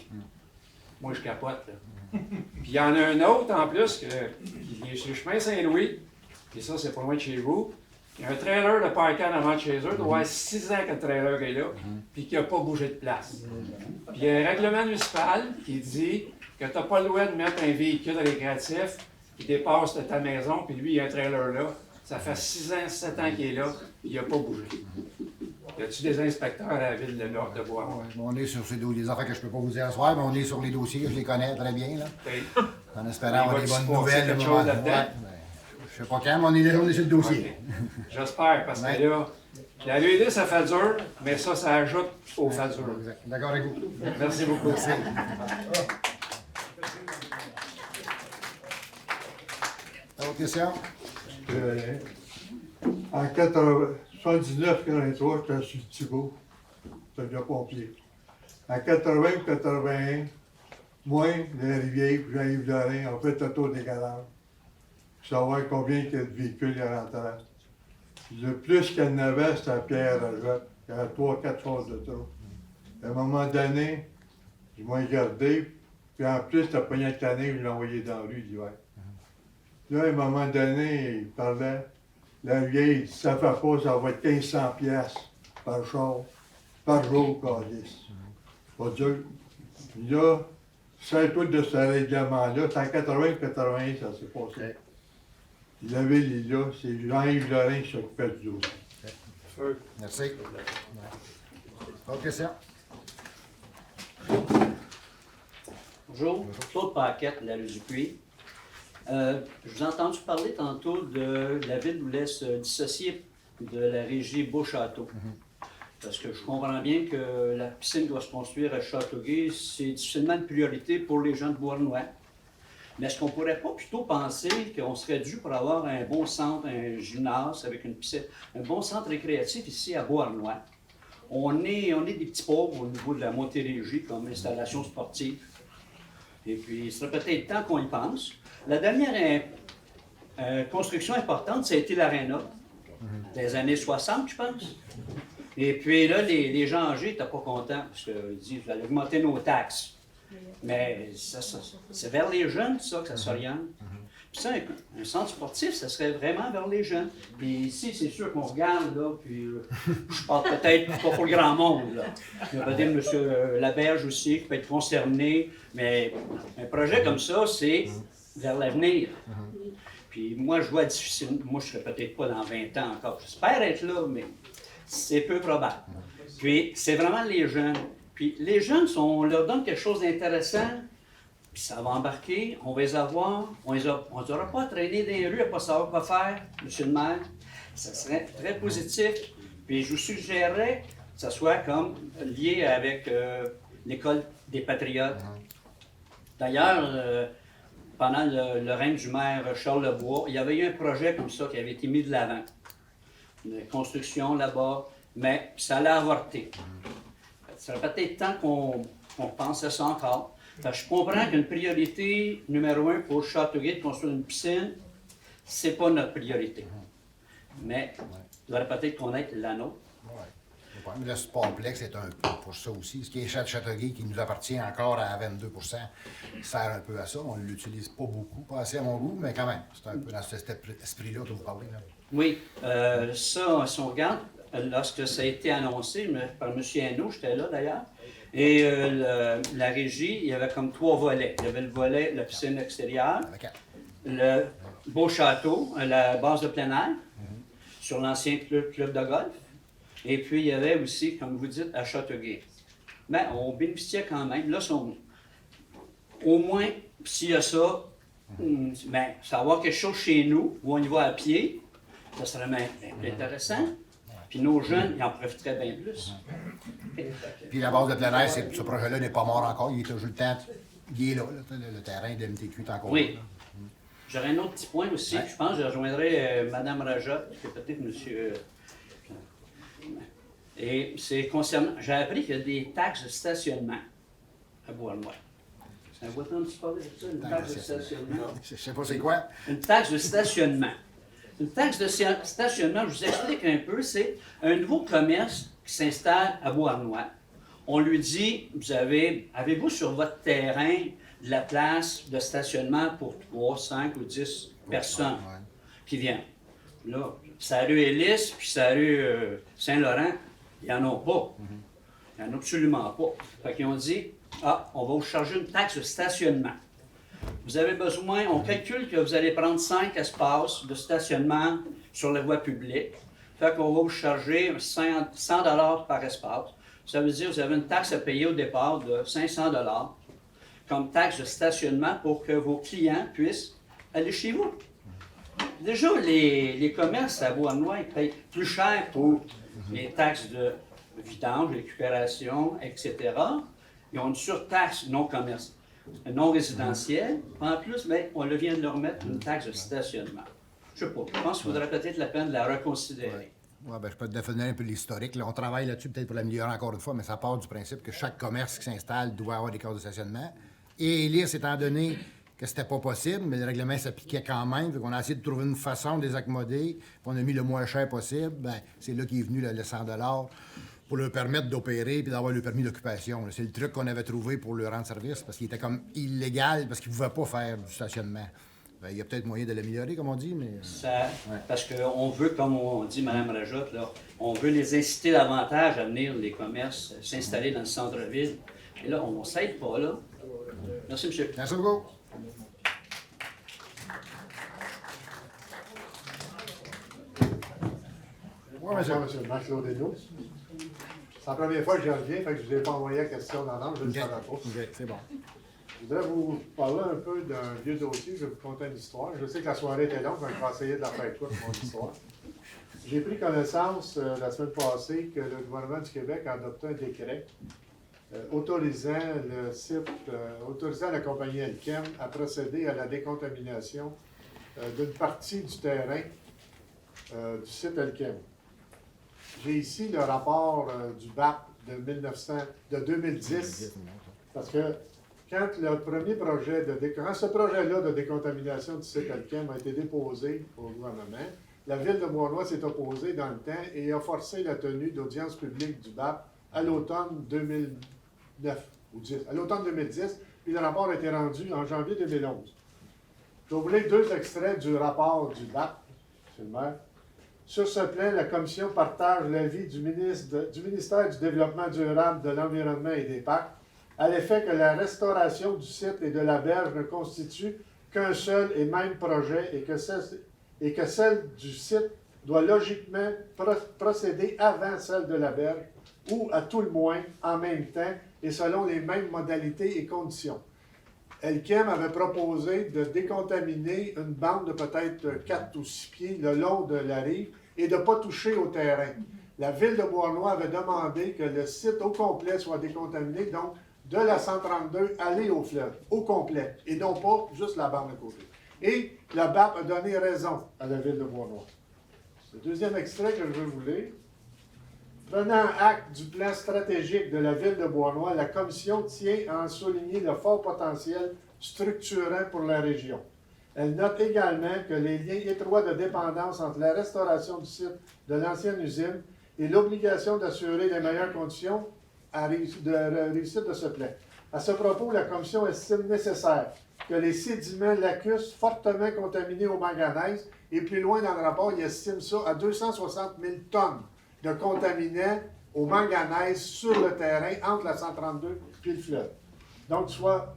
Moi, je capote, là. Puis il y en a un autre, en plus, qui est sur le chemin Saint-Louis, et ça, c'est pas loin de chez vous. Il y a un trailer de parking avant de chez eux, il doit y avoir 6 ans que le trailer est là, puis qu'il n'a pas bougé de place. Puis il y a un règlement municipal qui dit que tu n'as pas le droit de mettre un véhicule récréatif qui dépasse de ta maison, puis lui, il y a un trailer là. Ça fait 6 ans, 7 ans qu'il est là, puis il n'a pas bougé. Y a-t-il des inspecteurs à la ville de Bois? On est sur ces des affaires que je ne peux pas vous dire ce soir, mais on est sur les dossiers, je les connais très bien, là. Okay. En espérant avoir des bonnes nouvelles. Quelque chose là-dedans? Ouais, je sais pas quand, mais on est déjà sur le dossier. Okay. J'espère, parce que là, la LUD, ça fait dur, mais ça ajoute au fait dur. D'accord avec vous. Merci beaucoup. Merci. Autre question? En 79-83, j'étais sur le Thibault. J'étais déjà pompier. En 80-81, moi, les Rivières, puis Jean-Yves Lorrain, on fait le tour des garages. Pour savoir combien il y a de véhicules rentrants. Le plus qu'il y en avait, c'était à Pierre-Rajotte. Il y avait 3-4 choses de trop. À un moment donné, je m'ai gardé, puis en plus, t'as pogné un canet, je l'ai envoyé dans la rue l'hiver. Là, à un moment donné, il parlait, la vieille, si ça fait pas, ça va être 1500 piastres par char, par jour, calice. Pas dur. Puis là, c'est tout de ce règlement-là, c'est en 80-81, ça s'est passé. La ville est là, c'est Jean-Yves Lorrain qui s'occupait du dossier. Merci. Autre question? Bonjour, Claude Paquette, de la rue du Puy. Je vous ai entendu parler tantôt de la ville voulait se dissocier de la régie Beauchâteau. Parce que je comprends bien que la piscine doit se construire à Châteauguay, c'est difficilement une priorité pour les gens de Beauharnois. Mais est-ce qu'on ne pourrait pas plutôt penser qu'on serait dû pour avoir un bon centre, un gymnase avec une piscine, un bon centre récréatif ici à Beauharnois? On est des petits pauvres au niveau de la Montérégie comme installation sportive. Et puis, il serait peut-être temps qu'on y pense. La dernière construction importante, ça a été l'Arena, des années 60, je pense. Et puis là, les gens âgés n'étaient pas contents parce qu'ils disent vous allez augmenter nos taxes. Mais c'est vers les jeunes, ça, que ça s'oriente. ça, un centre sportif, ça serait vraiment vers les jeunes. Puis ici, c'est sûr qu'on regarde, là, puis je parle peut-être pas pour le grand monde, là. Il y a peut-être M. Laberge aussi qui peut être concerné, mais un projet comme ça, c'est vers l'avenir. Puis moi, je vois difficile, moi je serais peut-être pas dans 20 ans encore, j'espère être là, mais c'est peu probable. Puis c'est vraiment les jeunes. Puis les jeunes, on leur donne quelque chose d'intéressant, puis ça va embarquer, on va les avoir, on les aura pas à traîner dans les rues à ne pas savoir quoi faire, monsieur le maire. Ça serait très positif. Puis je vous suggérerais que ça soit comme lié avec l'école des patriotes. D'ailleurs, pendant le règne du maire Charles Lebois, il y avait eu un projet comme ça qui avait été mis de l'avant. Une construction là-bas, mais ça allait avorter. Ça serait peut-être temps qu'on pense à ça encore. Je comprends qu'une priorité numéro 1 pour Châteauguay de construire une piscine, c'est pas notre priorité. Mais il devrait peut-être connaître la nôtre. Ouais. Le sportplex est un peu pour ça aussi. Ce qui est Châteauguay, qui nous appartient encore à 22 sert un peu à ça. On ne l'utilise pas beaucoup, pas assez à mon goût, mais quand même, c'est un peu dans cet esprit-là que vous parlez. Là. Oui, ça, si on regarde, lorsque ça a été annoncé par M. Hainaut, j'étais là d'ailleurs, et la régie, il y avait comme 3 volets. Il y avait le volet, la piscine extérieure, le beau château, la base de plein air, sur l'ancien club de golf, et puis il y avait aussi, comme vous dites, à Châteauguay. Mais on bénéficiait quand même. Là, au moins, s'il y a ça, ben, savoir quelque chose chez nous, où on y va à pied, ça serait même intéressant. Puis nos jeunes, ils en profiteraient bien plus. Puis la base de plein air, ce projet-là n'est pas mort encore. Il est toujours le temps. Il est là, le terrain de MTQ est encore oui. là. J'aurais un autre petit point aussi. Ouais. Je pense que je rejoindrai Mme Raja, et peut-être M. Et c'est concernant. J'ai appris qu'il y a des taxes de stationnement à Bois-Noir. Ça vous entend parler de ça, une taxe de stationnement? Je ne sais pas c'est quoi. Une taxe de stationnement. Une taxe de stationnement, je vous explique un peu, c'est un nouveau commerce qui s'installe à Bois-Noir. On lui dit, avez-vous sur votre terrain de la place de stationnement pour 3, 5 ou 10 personnes qui viennent? Là, sa rue Hélice, puis sa rue Saint-Laurent, il n'y en a pas. Il n'y en a absolument pas. Fait qu'ils ont dit, on va vous charger une taxe de stationnement. Vous avez besoin, on calcule que vous allez prendre 5 espaces de stationnement sur la voie publique. Fait qu'on va vous charger 100 $ par espace. Ça veut dire que vous avez une taxe à payer au départ de 500 $ comme taxe de stationnement pour que vos clients puissent aller chez vous. Déjà, les commerces à Bois-Noir, ils payent plus cher pour les taxes de vidange, récupération, etc. Ils ont une surtaxe non résidentielle. En plus, bien, on vient de leur mettre une taxe de stationnement. Je ne sais pas. Je pense qu'il faudrait peut-être la peine de la reconsidérer. Ouais, ben, je peux te définir un peu l'historique. On travaille là-dessus peut-être pour l'améliorer encore une fois, mais ça part du principe que chaque commerce qui s'installe doit avoir des cases de stationnement. Et Hélice, étant donné que c'était pas possible, mais le règlement s'appliquait quand même, on a essayé de trouver une façon de les accommoder, puis on a mis le moins cher possible, ben, c'est là qu'est venu le 100 $ pour leur permettre d'opérer et d'avoir le permis d'occupation. C'est le truc qu'on avait trouvé pour leur rendre service, parce qu'il était comme illégal, parce qu'ils ne pouvaient pas faire du stationnement. Ben, il y a peut-être moyen de l'améliorer, comme on dit, mais... Parce qu'on veut, comme on dit, Mme Rajotte, là, on veut les inciter davantage à venir, les commerces, s'installer dans le centre-ville. Et là, on ne s'aide pas, là. Merci, monsieur. Merci beaucoup. Oui, monsieur. Monsieur Marc Laudeneau. C'est la première fois que je reviens, fait que je ne vous ai pas envoyé la question dans l'angle, je ne le savais pas. OK, c'est bon. Je voudrais vous parler un peu d'un vieux dossier, je vais vous conter une histoire. Je sais que la soirée était longue, mais je vais essayer de la faire courte, mon histoire. J'ai pris connaissance la semaine passée que le gouvernement du Québec a adopté un décret autorisant la compagnie Elkem à procéder à la décontamination d'une partie du terrain du site Elkem. J'ai ici le rapport du BAP de 2010, parce que quand le premier projet quand ce projet-là de décontamination du site Elkem a été déposé au gouvernement, la ville de Bois-Noir s'est opposée dans le temps et a forcé la tenue d'audience publique du BAP à l'automne 2009 ou 10, à l'automne 2010, puis le rapport a été rendu en janvier 2011. Je vais vous lire 2 extraits du rapport du BAP, monsieur le maire. Sur ce plan, la Commission partage l'avis du ministère du Développement durable, de l'Environnement et des Parcs à l'effet que la restauration du site et de la berge ne constitue qu'un seul et même projet et que celle du site doit logiquement procéder avant celle de la berge ou à tout le moins en même temps et selon les mêmes modalités et conditions. Elkem avait proposé de décontaminer une bande de peut-être 4 ou 6 pieds le long de la rive et de ne pas toucher au terrain. La ville de Beauharnois avait demandé que le site au complet soit décontaminé, donc de la 132 aller au fleuve, au complet, et non pas juste la bande de côté. Et la BAP a donné raison à la ville de Beauharnois. Le deuxième extrait que je veux vous lire. Prenant acte du plan stratégique de la ville de Beauharnois, la Commission tient à en souligner le fort potentiel structurant pour la région. Elle note également que les liens étroits de dépendance entre la restauration du site de l'ancienne usine et l'obligation d'assurer les meilleures conditions de réussite de ce plan. À ce propos, la Commission estime nécessaire que les sédiments lacustres fortement contaminés au manganèse, et plus loin dans le rapport, il estime ça à 260 000 tonnes de contaminants au manganèse sur le terrain entre la 132 et le fleuve. Donc,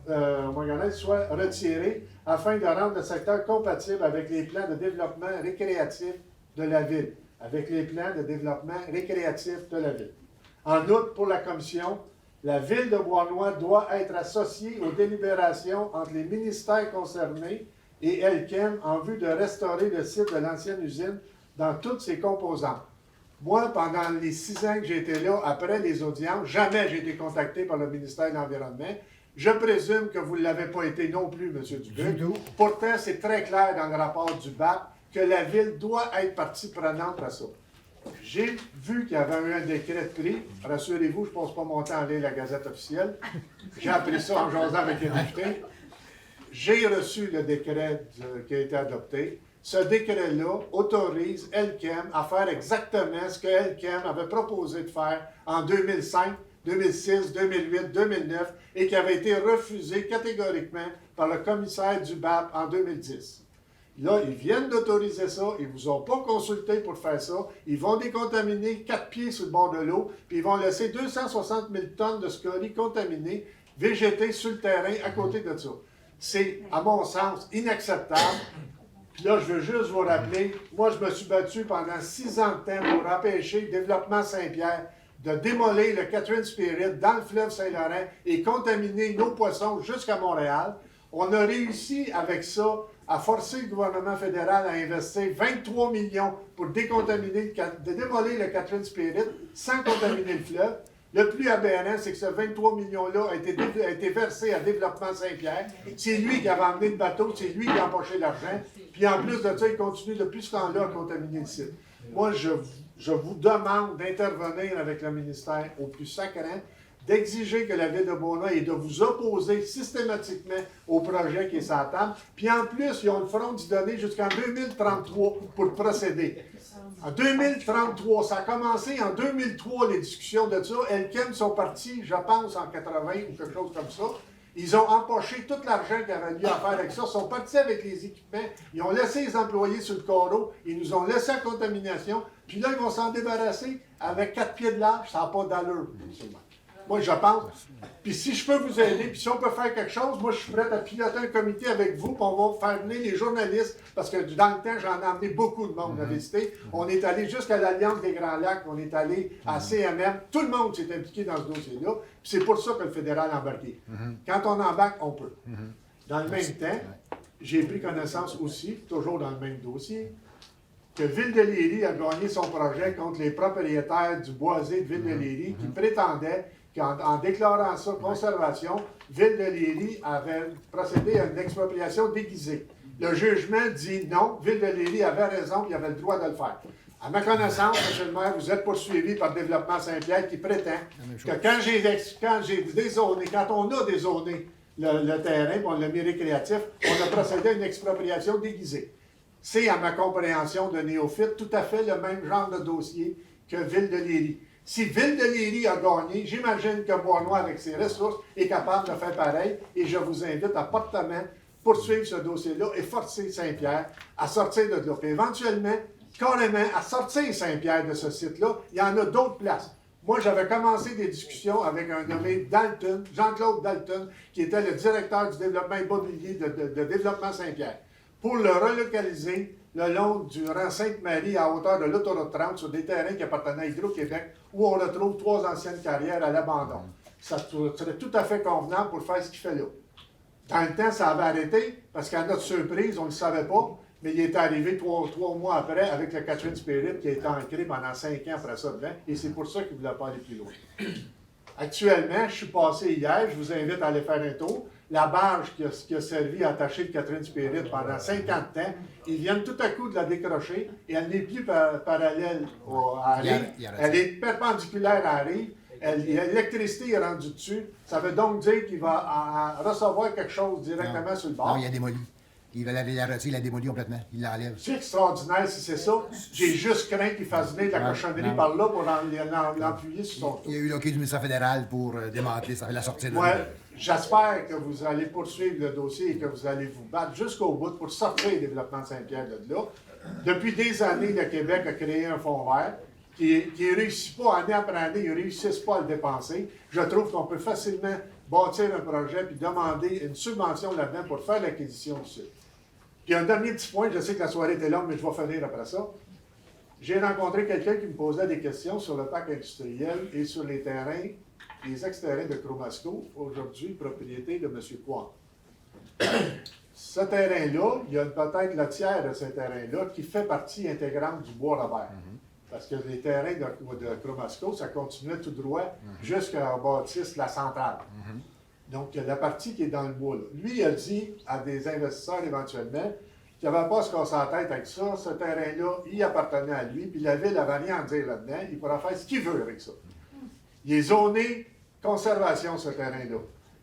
au manganèse, soit retiré afin de rendre le secteur compatible avec les plans de développement récréatif de la ville. Avec les plans de développement récréatif de la ville. En outre, pour la Commission, la ville de Beauharnois doit être associée aux délibérations entre les ministères concernés et Elkem en vue de restaurer le site de l'ancienne usine dans toutes ses composantes. Moi, pendant les 6 ans que j'ai été là, après les audiences, jamais j'ai été contacté par le ministère de l'Environnement. Je présume que vous ne l'avez pas été non plus, M. Dubuc. Pourtant, c'est très clair dans le rapport du BAP que la ville doit être partie prenante à ça. J'ai vu qu'il y avait eu un décret de prix. Rassurez-vous, je ne passe pas mon temps à lire la Gazette officielle. J'ai appris ça en jasant avec les députés. J'ai reçu le décret qui a été adopté. Ce décret-là autorise Elkem à faire exactement ce que Elkem avait proposé de faire en 2005, 2006, 2008, 2009 et qui avait été refusé catégoriquement par le commissaire du BAP en 2010. Là, ils viennent d'autoriser ça, ils ne vous ont pas consulté pour faire ça, ils vont décontaminer 4 pieds sur le bord de l'eau, puis ils vont laisser 260 000 tonnes de scories contaminées végéter sur le terrain à côté de ça. C'est, à mon sens, inacceptable. Puis là, je veux juste vous rappeler, moi, je me suis battu pendant 6 ans de temps pour empêcher le développement Saint-Pierre de démolir le Catherine Spirit dans le fleuve Saint-Laurent et contaminer nos poissons jusqu'à Montréal. On a réussi avec ça à forcer le gouvernement fédéral à investir 23 millions pour démolir le Catherine Spirit sans contaminer le fleuve. Le plus aberrant, c'est que ce 23 millions-là a été versé à Développement Saint-Pierre. C'est lui qui avait emmené le bateau, c'est lui qui a empoché l'argent. Puis en plus de ça, il continue depuis ce temps-là à contaminer le site. Moi, je vous demande d'intervenir avec le ministère au plus sacrant, d'exiger que la Ville de Beauharnois et de vous opposer systématiquement au projet qui est sur la table. Puis en plus, ils ont le front d'y donner jusqu'en 2033 pour procéder. En 2033, ça a commencé en 2003, les discussions de ça. Elkem sont partis, je pense, en 80 ou quelque chose comme ça. Ils ont empoché tout l'argent qu'il y avait lieu à faire avec ça. Ils sont partis avec les équipements. Ils ont laissé les employés sur le carreau. Ils nous ont laissé en contamination. Puis là, ils vont s'en débarrasser avec 4 pieds de large. Ça n'a pas d'allure. Moi, je pense. Puis si je peux vous aider, puis si on peut faire quelque chose, moi, je suis prêt à piloter un comité avec vous, puis on va faire venir les journalistes, parce que dans le temps, j'en ai emmené beaucoup de monde à visiter. On est allé jusqu'à l'Alliance des Grands Lacs, on est allé à CMM. Tout le monde s'est impliqué dans ce dossier-là. Puis c'est pour ça que le fédéral a embarqué. Quand on embarque, on peut. Dans le même temps, j'ai pris connaissance aussi, toujours dans le même dossier, que Ville de Léry a gagné son projet contre les propriétaires du boisé de Ville de Léry qui prétendaient qu'en déclarant ça conservation, Ville de Léry avait procédé à une expropriation déguisée. Le jugement dit non, Ville de Léry avait raison, il avait le droit de le faire. À ma connaissance, M. le maire, vous êtes poursuivi par Développement Saint-Pierre qui prétend que quand j'ai dézoné, quand on a dézoné le terrain, on l'a mis récréatif, on a procédé à une expropriation déguisée. C'est, à ma compréhension de néophyte, tout à fait le même genre de dossier que Ville de Léry. Si Ville de Léry a gagné, j'imagine que Beauharnois, avec ses ressources, est capable de faire pareil. Et je vous invite à fortement poursuivre ce dossier-là et forcer Saint-Pierre à sortir de là. Puis éventuellement, carrément, à sortir Saint-Pierre de ce site-là, il y en a d'autres places. Moi, j'avais commencé des discussions avec un nommé Dalton, Jean-Claude Dalton, qui était le directeur du développement immobilier de Développement Saint-Pierre, pour le relocaliser le long du rang Sainte-Marie à hauteur de l'autoroute 30 sur des terrains qui appartenaient à Hydro-Québec, où on retrouve 3 anciennes carrières à l'abandon. Ça serait tout à fait convenable pour faire ce qu'il fait là. Dans le temps, ça avait arrêté, parce qu'à notre surprise, on ne le savait pas, mais il est arrivé 3 mois après avec le Catherine Spirit qui a été ancré pendant 5 ans après ça dedans, et c'est pour ça qu'il ne voulait pas aller plus loin. Actuellement, je suis passé hier, je vous invite à aller faire un tour. La barge qui a servi à attacher le Catherine Spirit pendant 50 ans, ils viennent tout à coup de la décrocher et elle n'est plus parallèle à la rive, elle est perpendiculaire à la rive. L'électricité est rendue dessus. Ça veut donc dire qu'il va recevoir quelque chose directement sur le bord. Non, il a démoli. Il va la retirer, il l'a démoli complètement. Il l'enlève. C'est extraordinaire si c'est ça. J'ai juste craint qu'il fasse venir de la cochonnerie par là pour l'appuyer sur son tour. Il y a eu l'OK du ministère fédéral pour démanteler la sortie de Ouais, là. j'espère que vous allez poursuivre le dossier et que vous allez vous battre jusqu'au bout pour sortir le développement de Saint-Pierre de là. Depuis des années, le Québec a créé un fonds vert qui ne réussit pas, année après année, ils ne réussissent pas à le dépenser. Je trouve qu'on peut facilement bâtir un projet puis demander une subvention là-dedans pour faire l'acquisition du site. Puis un dernier petit point, je sais que la soirée était longue, mais je vais finir après ça. J'ai rencontré quelqu'un qui me posait des questions sur le parc industriel et sur les terrains, les ex-terrains de Chromasco, aujourd'hui propriété de M. Kwan. Ce terrain-là, il y a peut-être le tiers de ce terrain-là qui fait partie intégrante du Bois-Robert. Parce que les terrains de Chromasco, ça continuait tout droit jusqu'à bâtisse la centrale. Donc, la partie qui est dans le bois, là. Lui, il a dit à des investisseurs éventuellement qu'il n'avait pas à se casser la tête avec ça. Ce terrain-là, il appartenait à lui, puis la ville n'avait rien à dire là-dedans. Il pourra faire ce qu'il veut avec ça. Il est zoné conservation, ce terrain-là.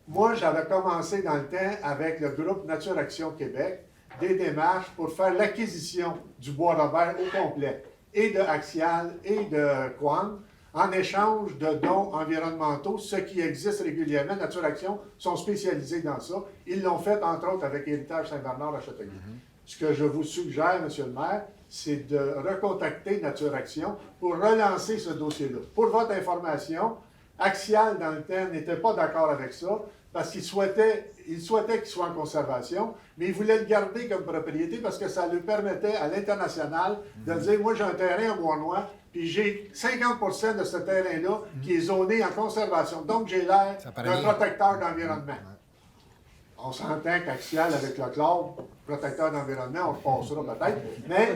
Moi, j'avais commencé dans le temps avec le groupe Nature Action Québec des démarches pour faire l'acquisition du Bois-Robert au complet, et de Axial et de Kwan, en échange de dons environnementaux, ce qui existe régulièrement. Nature Action sont spécialisés dans ça. Ils l'ont fait, entre autres, avec Héritage Saint-Bernard à Châteauguay. Ce que je vous suggère, M. le maire, c'est de recontacter Nature Action pour relancer ce dossier-là. Pour votre information, Axial, dans le temps, n'était pas d'accord avec ça, parce qu'il souhaitait qu'il soit en conservation, mais il voulait le garder comme propriété parce que ça lui permettait à l'international de dire, moi j'ai un terrain à Bois-Noir, puis j'ai 50% de ce terrain-là qui est zoné en conservation. Donc j'ai l'air d'un protecteur d'environnement. On s'entend qu'Axial avec le club, protecteur d'environnement, on passera peut-être, mais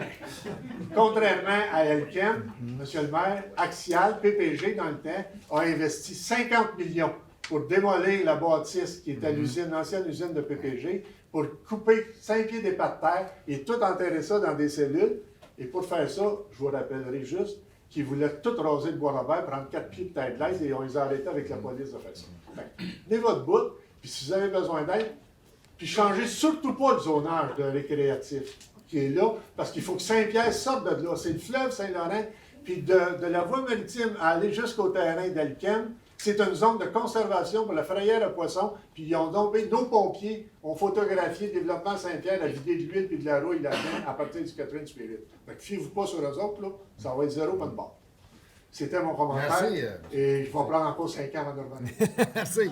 contrairement à Elkem, M. le maire, Axial, PPG dans le temps, a investi 50 millions pour démolir la bâtisse qui était l'ancienne usine de PPG, pour couper 5 pieds des pas de terre et tout enterrer ça dans des cellules. Et pour faire ça, je vous rappellerai juste qu'ils voulaient tout raser le Bois-Robert, prendre 4 pieds de terre de l'aise et on les a arrêtés avec la police de faire ça. Tenez votre bout, puis si vous avez besoin d'aide, puis changez surtout pas le zonage de récréatif qui est là, parce qu'il faut que Saint-Pierre sorte de là. C'est le fleuve Saint-Laurent, puis de la voie maritime à aller jusqu'au terrain d'Elkem, c'est une zone de conservation pour la frayère à poissons, puis ils ont donc, nos pompiers ont photographié le développement Saint-Pierre à vider de l'huile puis de la rouille là-dedans à partir du Catherine Spirit. Fait que fiez-vous pas sur eux autres, là, ça va être zéro pas de bord. C'était mon commentaire. Merci. Et je vais prendre encore 5 ans avant de revenir. Merci.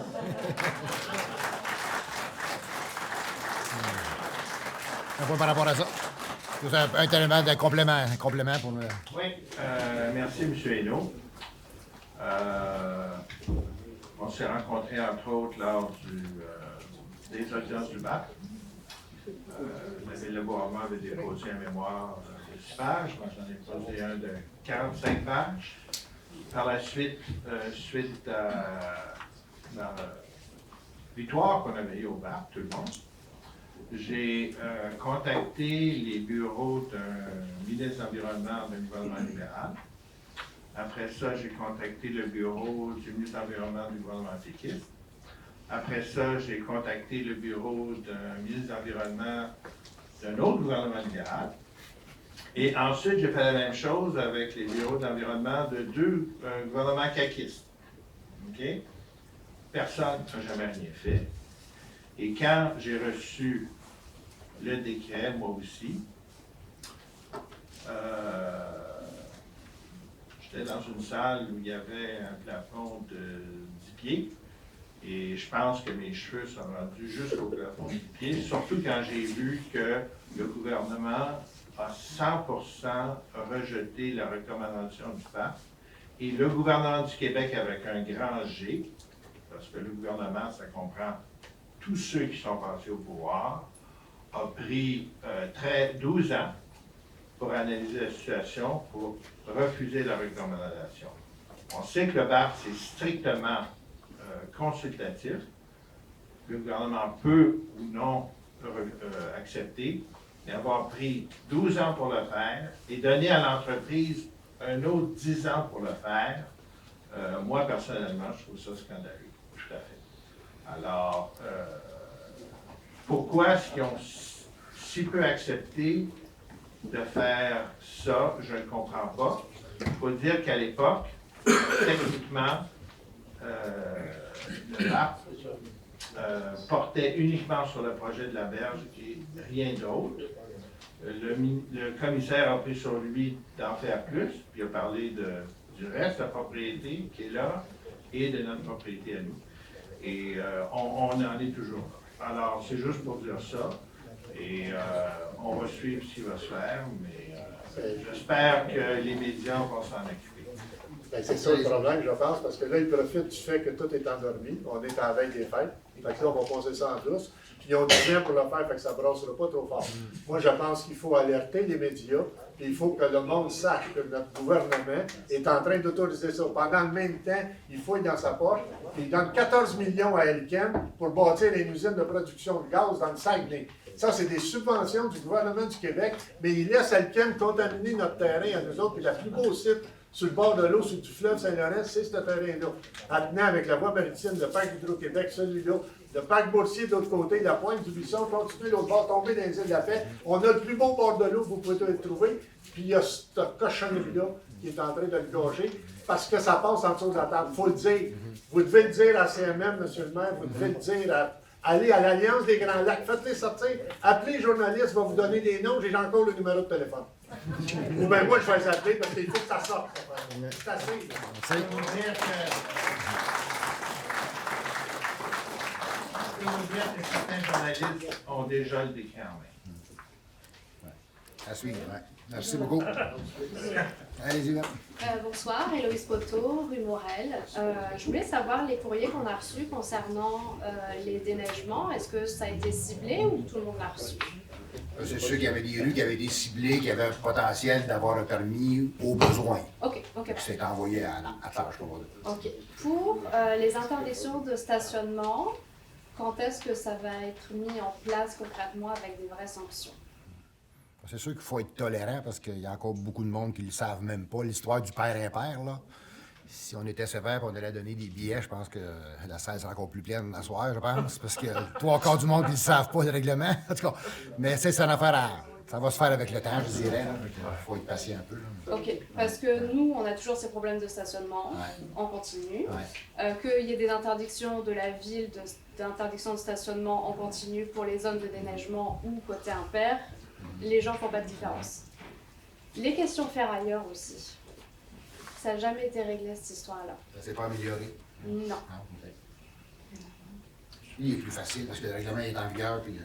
Un point par rapport à ça. C'est un élément de complément pour nous. Oui, merci, M. Hainaut. On s'est rencontrés, entre autres, lors des audiences du BAC. La Ville de Bois-Armand avait déposé un mémoire de 6 pages. Moi, j'en ai posé un de 45 pages. Par la suite, suite à la victoire qu'on avait eue au BAC, tout le monde, j'ai contacté les bureaux d'un ministre de l'Environnement d'un gouvernement libéral. Après ça, j'ai contacté le bureau du ministre de l'Environnement du gouvernement péquiste. Après ça, j'ai contacté le bureau d'un ministre de l'Environnement d'un autre gouvernement libéral. Et ensuite, j'ai fait la même chose avec les bureaux d'environnement de 2 gouvernements caquistes. OK? Personne n'a jamais rien fait. Et quand j'ai reçu le décret, moi aussi. J'étais dans une salle où il y avait un plafond de 10 pieds et je pense que mes cheveux sont rendus jusqu'au plafond de 10 pieds, surtout quand j'ai vu que le gouvernement a 100% rejeté la recommandation du PAC et le gouvernement du Québec avec un grand G, parce que le gouvernement, ça comprend tous ceux qui sont passés au pouvoir, a pris 12 ans pour analyser la situation, pour refuser la recommandation. On sait que le BART, c'est strictement consultatif. Le gouvernement peut ou non accepter, mais avoir pris 12 ans pour le faire et donner à l'entreprise un autre 10 ans pour le faire, moi, personnellement, je trouve ça scandaleux, tout à fait. Alors, pourquoi est-ce qu'ils ont si peu accepté de faire ça? Je ne comprends pas. Il faut dire qu'à l'époque, techniquement, le BART portait uniquement sur le projet de la berge et rien d'autre. Le commissaire a pris sur lui d'en faire plus, puis a parlé du reste de la propriété qui est là et de notre propriété à nous. Et on en est toujours là. Alors, c'est juste pour dire ça. Et on va suivre ce qui va se faire, mais j'espère que les médias vont s'en occuper. Ben, c'est ça le problème, je pense, parce que là, ils profitent du fait que tout est endormi. On est à la veille des fêtes. Fait que là, on va passer ça en douce. Puis ils ont du bien pour le faire, fait que ça ne brassera pas trop fort. Moi, je pense qu'il faut alerter les médias, puis il faut que le monde sache que notre gouvernement est en train d'autoriser ça. Pendant le même temps, il fouille dans sa poche, puis il donne 14 millions à Elkem pour bâtir une usine de production de gaz dans le Saguenay. Ça, c'est des subventions du gouvernement du Québec, mais il laisse Elkem contaminer notre terrain à nous autres, puis le plus beau site sur le bord de l'eau, sur du fleuve Saint-Laurent, c'est ce terrain-là. Maintenant, avec la voie maritime, le parc Hydro-Québec, celui-là, le parc Boursier de l'autre côté, la pointe du Buisson, continuer l'autre bord, tomber dans les îles de la Paix. On a le plus beau bord de l'eau que vous pouvez le trouver, puis il y a cette cochonnerie-là qui est en train de le gâcher, parce que ça passe en dessous de la table. Il faut le dire. Vous devez le dire à CMM, M. le maire, vous devez le dire à... Allez à l'Alliance des Grands Lacs, faites-les sortir, appelez les journalistes, va vous donner des noms, j'ai encore le numéro de téléphone. Ou bien moi, je vais les appeler parce qu'il faut que ça sorte. C'est assez. C'est pour dire que certains journalistes ont déjà le décret en main. à suivre. Ouais. Merci beaucoup. Allez-y, bonsoir, Héloïse Poteau, rue Morel. Je voulais savoir les courriers qu'on a reçus concernant les déneigements. Est-ce que ça a été ciblé ou tout le monde l'a reçu? C'est sûr qu'il y avait des rues qui avaient été ciblées, qui avaient le potentiel d'avoir un permis au besoin. OK. C'est envoyé à tâche, on va dire. OK. Pour les interdictions de stationnement, quand est-ce que ça va être mis en place concrètement avec des vraies sanctions? C'est sûr qu'il faut être tolérant parce qu'il y a encore beaucoup de monde qui ne le savent même pas. L'histoire du père impair, là. Si on était sévère et on allait donner des billets, je pense que la salle serait encore plus pleine à soir, je pense, parce que toi, encore du monde qui ne savent pas le règlement. En tout cas, mais c'est une affaire à... Ça va se faire avec le temps, je dirais. Il faut être patient un peu. Là. OK. Parce que nous, on a toujours ces problèmes de stationnement. On continue. Qu'il y ait des interdictions de la ville, d'interdiction de stationnement en continu pour les zones de déneigement ou côté impair. Les gens ne font pas de différence. Les questions ferrailleurs aussi. Ça n'a jamais été réglé, cette histoire-là. Ça s'est pas amélioré? Non. Il est plus facile parce que le règlement est en vigueur, puis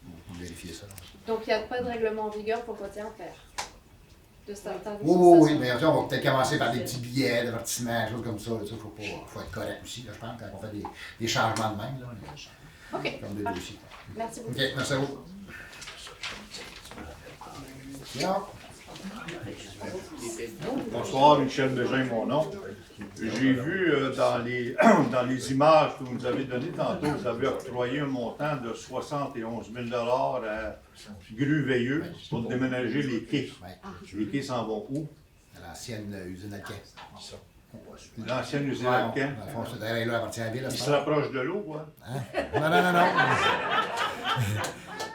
on va vérifier ça. Là. Donc, il n'y a pas de règlement en vigueur pour le côté impair? De cette interdiction? Oui, mais on va peut-être commencer par des petits billets d'avertissement, des choses comme ça. Il faut être correct aussi, là, je pense, quand on fait des changements de même. Là, OK. Comme des dossiers. Merci beaucoup. OK, merci à vous. Bien. Bonsoir, Michel Bégin, mon nom. J'ai vu dans les images que vous nous avez données tantôt, vous avez octroyé un montant de 71 000 à Grue-Veilleux pour déménager les quais. Les quais s'en vont où? À l'ancienne usine Alcan. L'ancienne usine Alcan. Dans le fond, ce terrain-là appartient à la ville. Il se rapproche de l'eau, quoi? Hein? Non.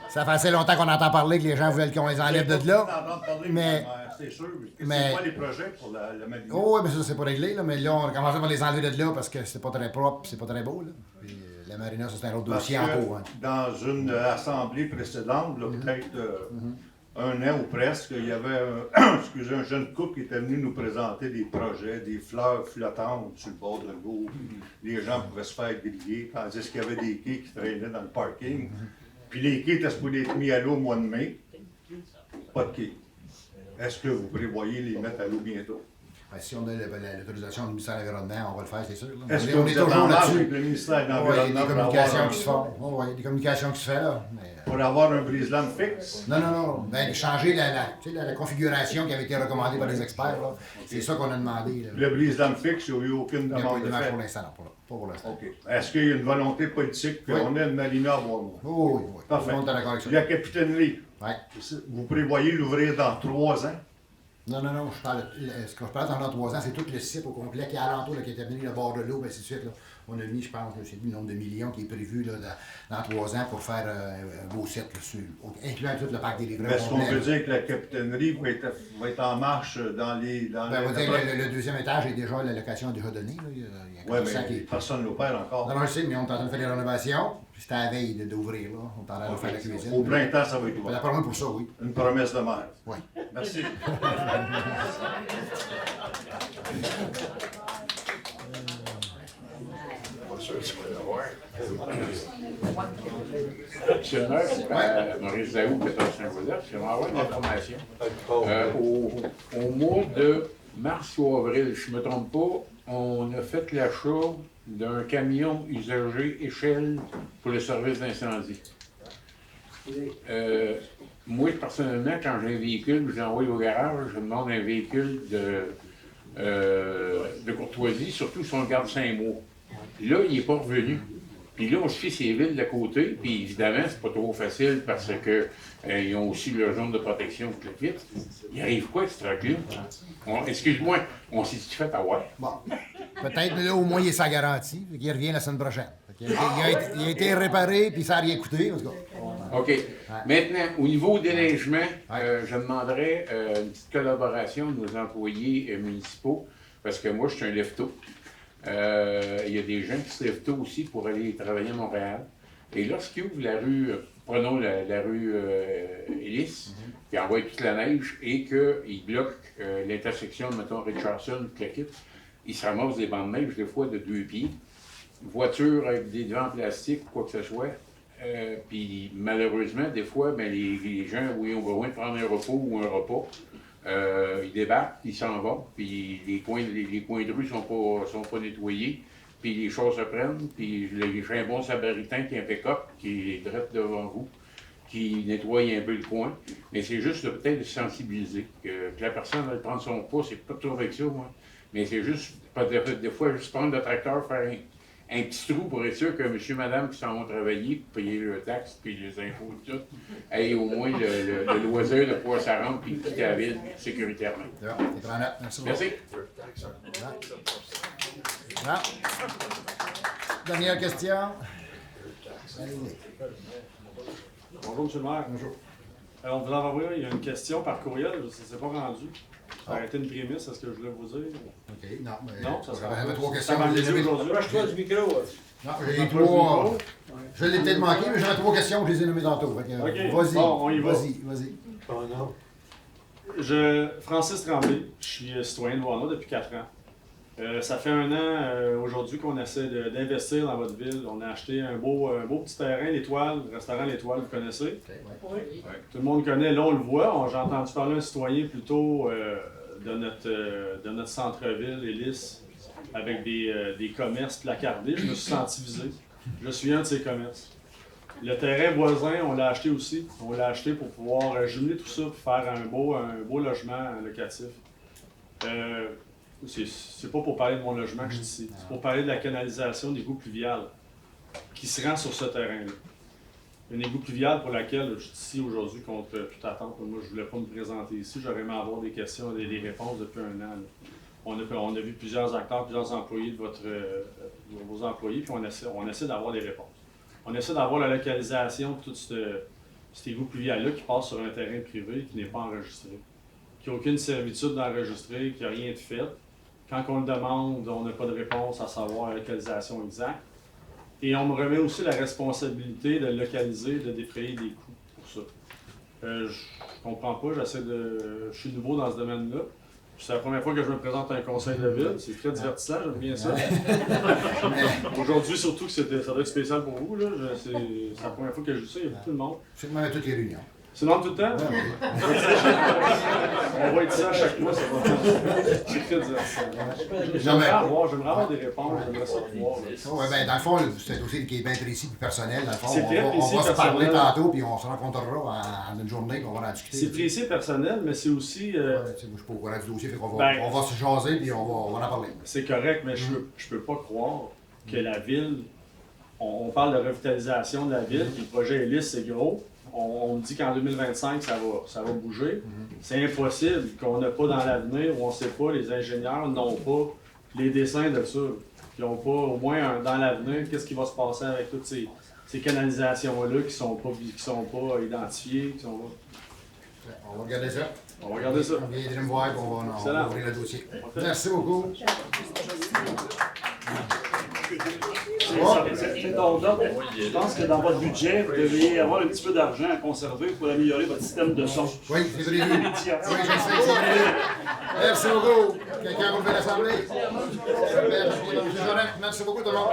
Ça fait assez longtemps qu'on entend parler que les gens veulent qu'on les enlève de là. Mais c'est sûr. C'est quoi les projets pour la Madinée? Oh, oui, mais ça, c'est pas réglé. Là. Mais là, on a commencé par les enlever de là parce que c'est pas très propre et c'est pas très beau. Là. Puis, la marina, ça, c'est un autre Parce dossier en que cours. Hein. dans une assemblée précédente, là, peut-être un an ou presque, il y avait un jeune couple qui était venu nous présenter des projets, des fleurs flottantes sur le bord de l'eau. Les gens pouvaient se faire griller, tandis qu'il y avait des quais qui traînaient dans le parking. Puis les quais étaient supposés être mis à l'eau au mois de mai. Pas de quais. Est-ce que vous prévoyez les mettre à l'eau bientôt? Ben, si on a l'autorisation du ministère de l'Environnement, on va le faire, c'est sûr. Là. Est-ce que on vous est êtes en toujours marche là-dessus. avec le ministère de Oui, l'Environnement il y a des pour communications avoir qui se font. Oui, des communications qui se font là. Mais, pour avoir un brise-lames fixe? non. Ben, changer la configuration qui avait été recommandée par les experts, là. C'est ça qu'on a demandé. Là. Le brise-lames fixe, il n'y a eu aucune Il n'y a pas demande eu de de démarche fait. pour l'instant, non. Pas pour l'instant. OK. Est-ce qu'il y a une volonté politique qu'on ait une marina à Bois-Mois? Oui. Tout le Parfait. monde est d'accord avec ça. La capitainerie, vous prévoyez l'ouvrir dans 3 ans? Non, je parle. Ce que je parle dans 3 ans, c'est tout le site au complet qui est alentour, là, qui est terminé, le bord de l'eau, ainsi de suite. Là. On a mis, je pense, c'est le nombre de millions qui est prévu là, dans 3 ans pour faire un beau site, là, incluant tout le parc des livres. Est-ce qu'on peut dire que la capitainerie va être en marche dans les... On va dire que le deuxième étage est déjà, la location est déjà donnée. Là. Il y a Oui, mais personne ne l'opère encore. Non, je sais, mais on est en train de faire des rénovations. C'était à la veille d'ouvrir. Là. On est en train de faire la cuisine. Au printemps, ça va être ouvert. La promesse pour ça, oui. Une promesse de maire. Oui. Merci. Monsieur le maire, Maurice Daou, 14 Saint-Joseph, j'aimerais avoir une information. Au mois de mars ou avril, je ne me trompe pas, on a fait l'achat d'un camion usager échelle pour le service d'incendie. Moi, personnellement, quand j'ai un véhicule, je l'envoie au garage, je demande un véhicule de courtoisie, surtout si on le garde 5 mois. Là, il n'est pas revenu. Puis là, on se fie ces villes de côté, puis évidemment, c'est pas trop facile parce que ils ont aussi leur zone de protection tout le kit. Il arrive quoi, ce truc-là? Excuse-moi, on s'est fait avoir. Bon. Peut-être, mais là, au moins, il est sa garantie. Il revient la semaine prochaine. Il a été réparé, puis ça n'a rien coûté, en tout cas. OK. Maintenant, au niveau déneigement, je demanderais une petite collaboration de nos employés municipaux, parce que moi, je suis un lefto. Il y a des gens qui se lèvent tôt aussi pour aller travailler à Montréal. Et lorsqu'ils ouvrent la rue, prenons la rue Ellis, puis envoient toute la neige et qu'ils bloquent l'intersection, mettons, Richardson, tout le kit, ils se ramassent des bancs de neige, des fois de 2 pieds. Voiture avec des devants en plastique, quoi que ce soit. Puis malheureusement, des fois, ben, les gens, oui, ont besoin de prendre un repos ou un repas. Ils débarquent, ils s'en vont, puis les coins de rue sont pas nettoyés, puis les choses se prennent, puis j'ai un bon samaritain qui est impeccable, qui est direct devant vous, qui nettoie un peu le coin, mais c'est juste peut-être de sensibiliser, que la personne va prendre son pas, c'est pas trop avec ça, moi, mais c'est juste, des fois, juste prendre le tracteur, faire un petit trou pour être sûr que monsieur, madame qui s'en vont travailler, payer leurs taxes, puis les impôts et tout, aient au moins le loisir de pouvoir s'en rendre puis quitter la ville sécuritairement. Merci. Merci. Ah. Dernière question. Bonjour, M. le maire. Bonjour. On vous envoie, il y a une question par courriel, je ne sais pas rendu. Arrêtez une prémisse, est-ce que je voulais vous dire? OK, non, mais non, ça sera j'avais 3 ça questions. va Les aujourd'hui. Approche-toi du micro. Non, j'ai 3. Je l'ai peut-être manqué, mais j'avais 3 questions, je les ai nommées tantôt. OK, Vas-y, bon, on y va. Vas-y. Oh non. Francis Tremblay, je suis citoyen de Warner depuis 4 ans. Ça fait 1 an aujourd'hui qu'on essaie d'investir dans votre ville. On a acheté un beau petit terrain, l'Étoile, le restaurant L'Étoile, vous connaissez? Oui. Tout le monde connaît, là on le voit. J'ai entendu parler d'un citoyen plutôt de notre centre-ville, Ellis, avec des commerces placardés. Je me suis senti visé. Je suis un de ces commerces. Le terrain voisin, on l'a acheté aussi. On l'a acheté pour pouvoir jumeler tout ça, pour faire un beau logement locatif. C'est pas pour parler de mon logement que je suis ici. C'est pour parler de la canalisation d'égout pluvial qui se rend sur ce terrain-là. Une égout pluvial pour laquelle je suis ici aujourd'hui contre toute attente. Moi, je ne voulais pas me présenter ici. J'aurais aimé avoir des questions et des réponses depuis 1 an. On a vu plusieurs acteurs, plusieurs employés de vos employés, puis on essaie d'avoir des réponses. On essaie d'avoir la localisation de tout cet égout pluvial-là qui passe sur un terrain privé qui n'est pas enregistré, qui n'a aucune servitude d'enregistrer, qui n'a rien de fait. Quand on le demande, on n'a pas de réponse à savoir la localisation exacte. Et on me remet aussi la responsabilité de localiser, de défrayer des coûts pour ça. Je comprends pas, je suis nouveau dans ce domaine-là. C'est la première fois que je me présente à un conseil de ville. C'est très divertissant, j'aime bien ça. Aujourd'hui, surtout que ça doit être spécial pour vous. C'est la première fois que je joue ça, il y a beaucoup de monde. C'est même à toutes les réunions. C'est long tout le temps? On va être ça à chaque mois, ça va faire. C'est très divertissant. J'aimerais avoir des réponses, j'aimerais ça pouvoir. Oui, bien, dans le fond, c'est un dossier qui est bien précis et personnel. Dans le fond, on va se personnel. parler tantôt puis on se rencontrera en une journée qu'on va en discuter. C'est précis et personnel, mais c'est aussi. Moi, je suis pas au courant du dossier, fait qu'on va, on va se jaser puis on va en parler. C'est correct, mais je peux pas croire que la ville. On parle de revitalisation de la ville, puis le projet est lisse, c'est gros. On dit qu'en 2025, ça va bouger. C'est impossible qu'on n'a pas dans l'avenir, où on ne sait pas, les ingénieurs n'ont pas les dessins de ça. Ils n'ont pas, au moins dans l'avenir, qu'est-ce qui va se passer avec toutes ces canalisations-là qui ne sont pas identifiées. On va regarder ça. On va regarder ça. On viendra me voir et on va ouvrir le dossier. Merci beaucoup. Je pense que dans votre budget, vous devriez avoir un petit peu d'argent à conserver pour améliorer votre système de son. Oui, c'est prévu. Oui, je sais, c'est prévu. Merci beaucoup. Quelqu'un va lever l'Assemblée? Merci beaucoup tout le monde.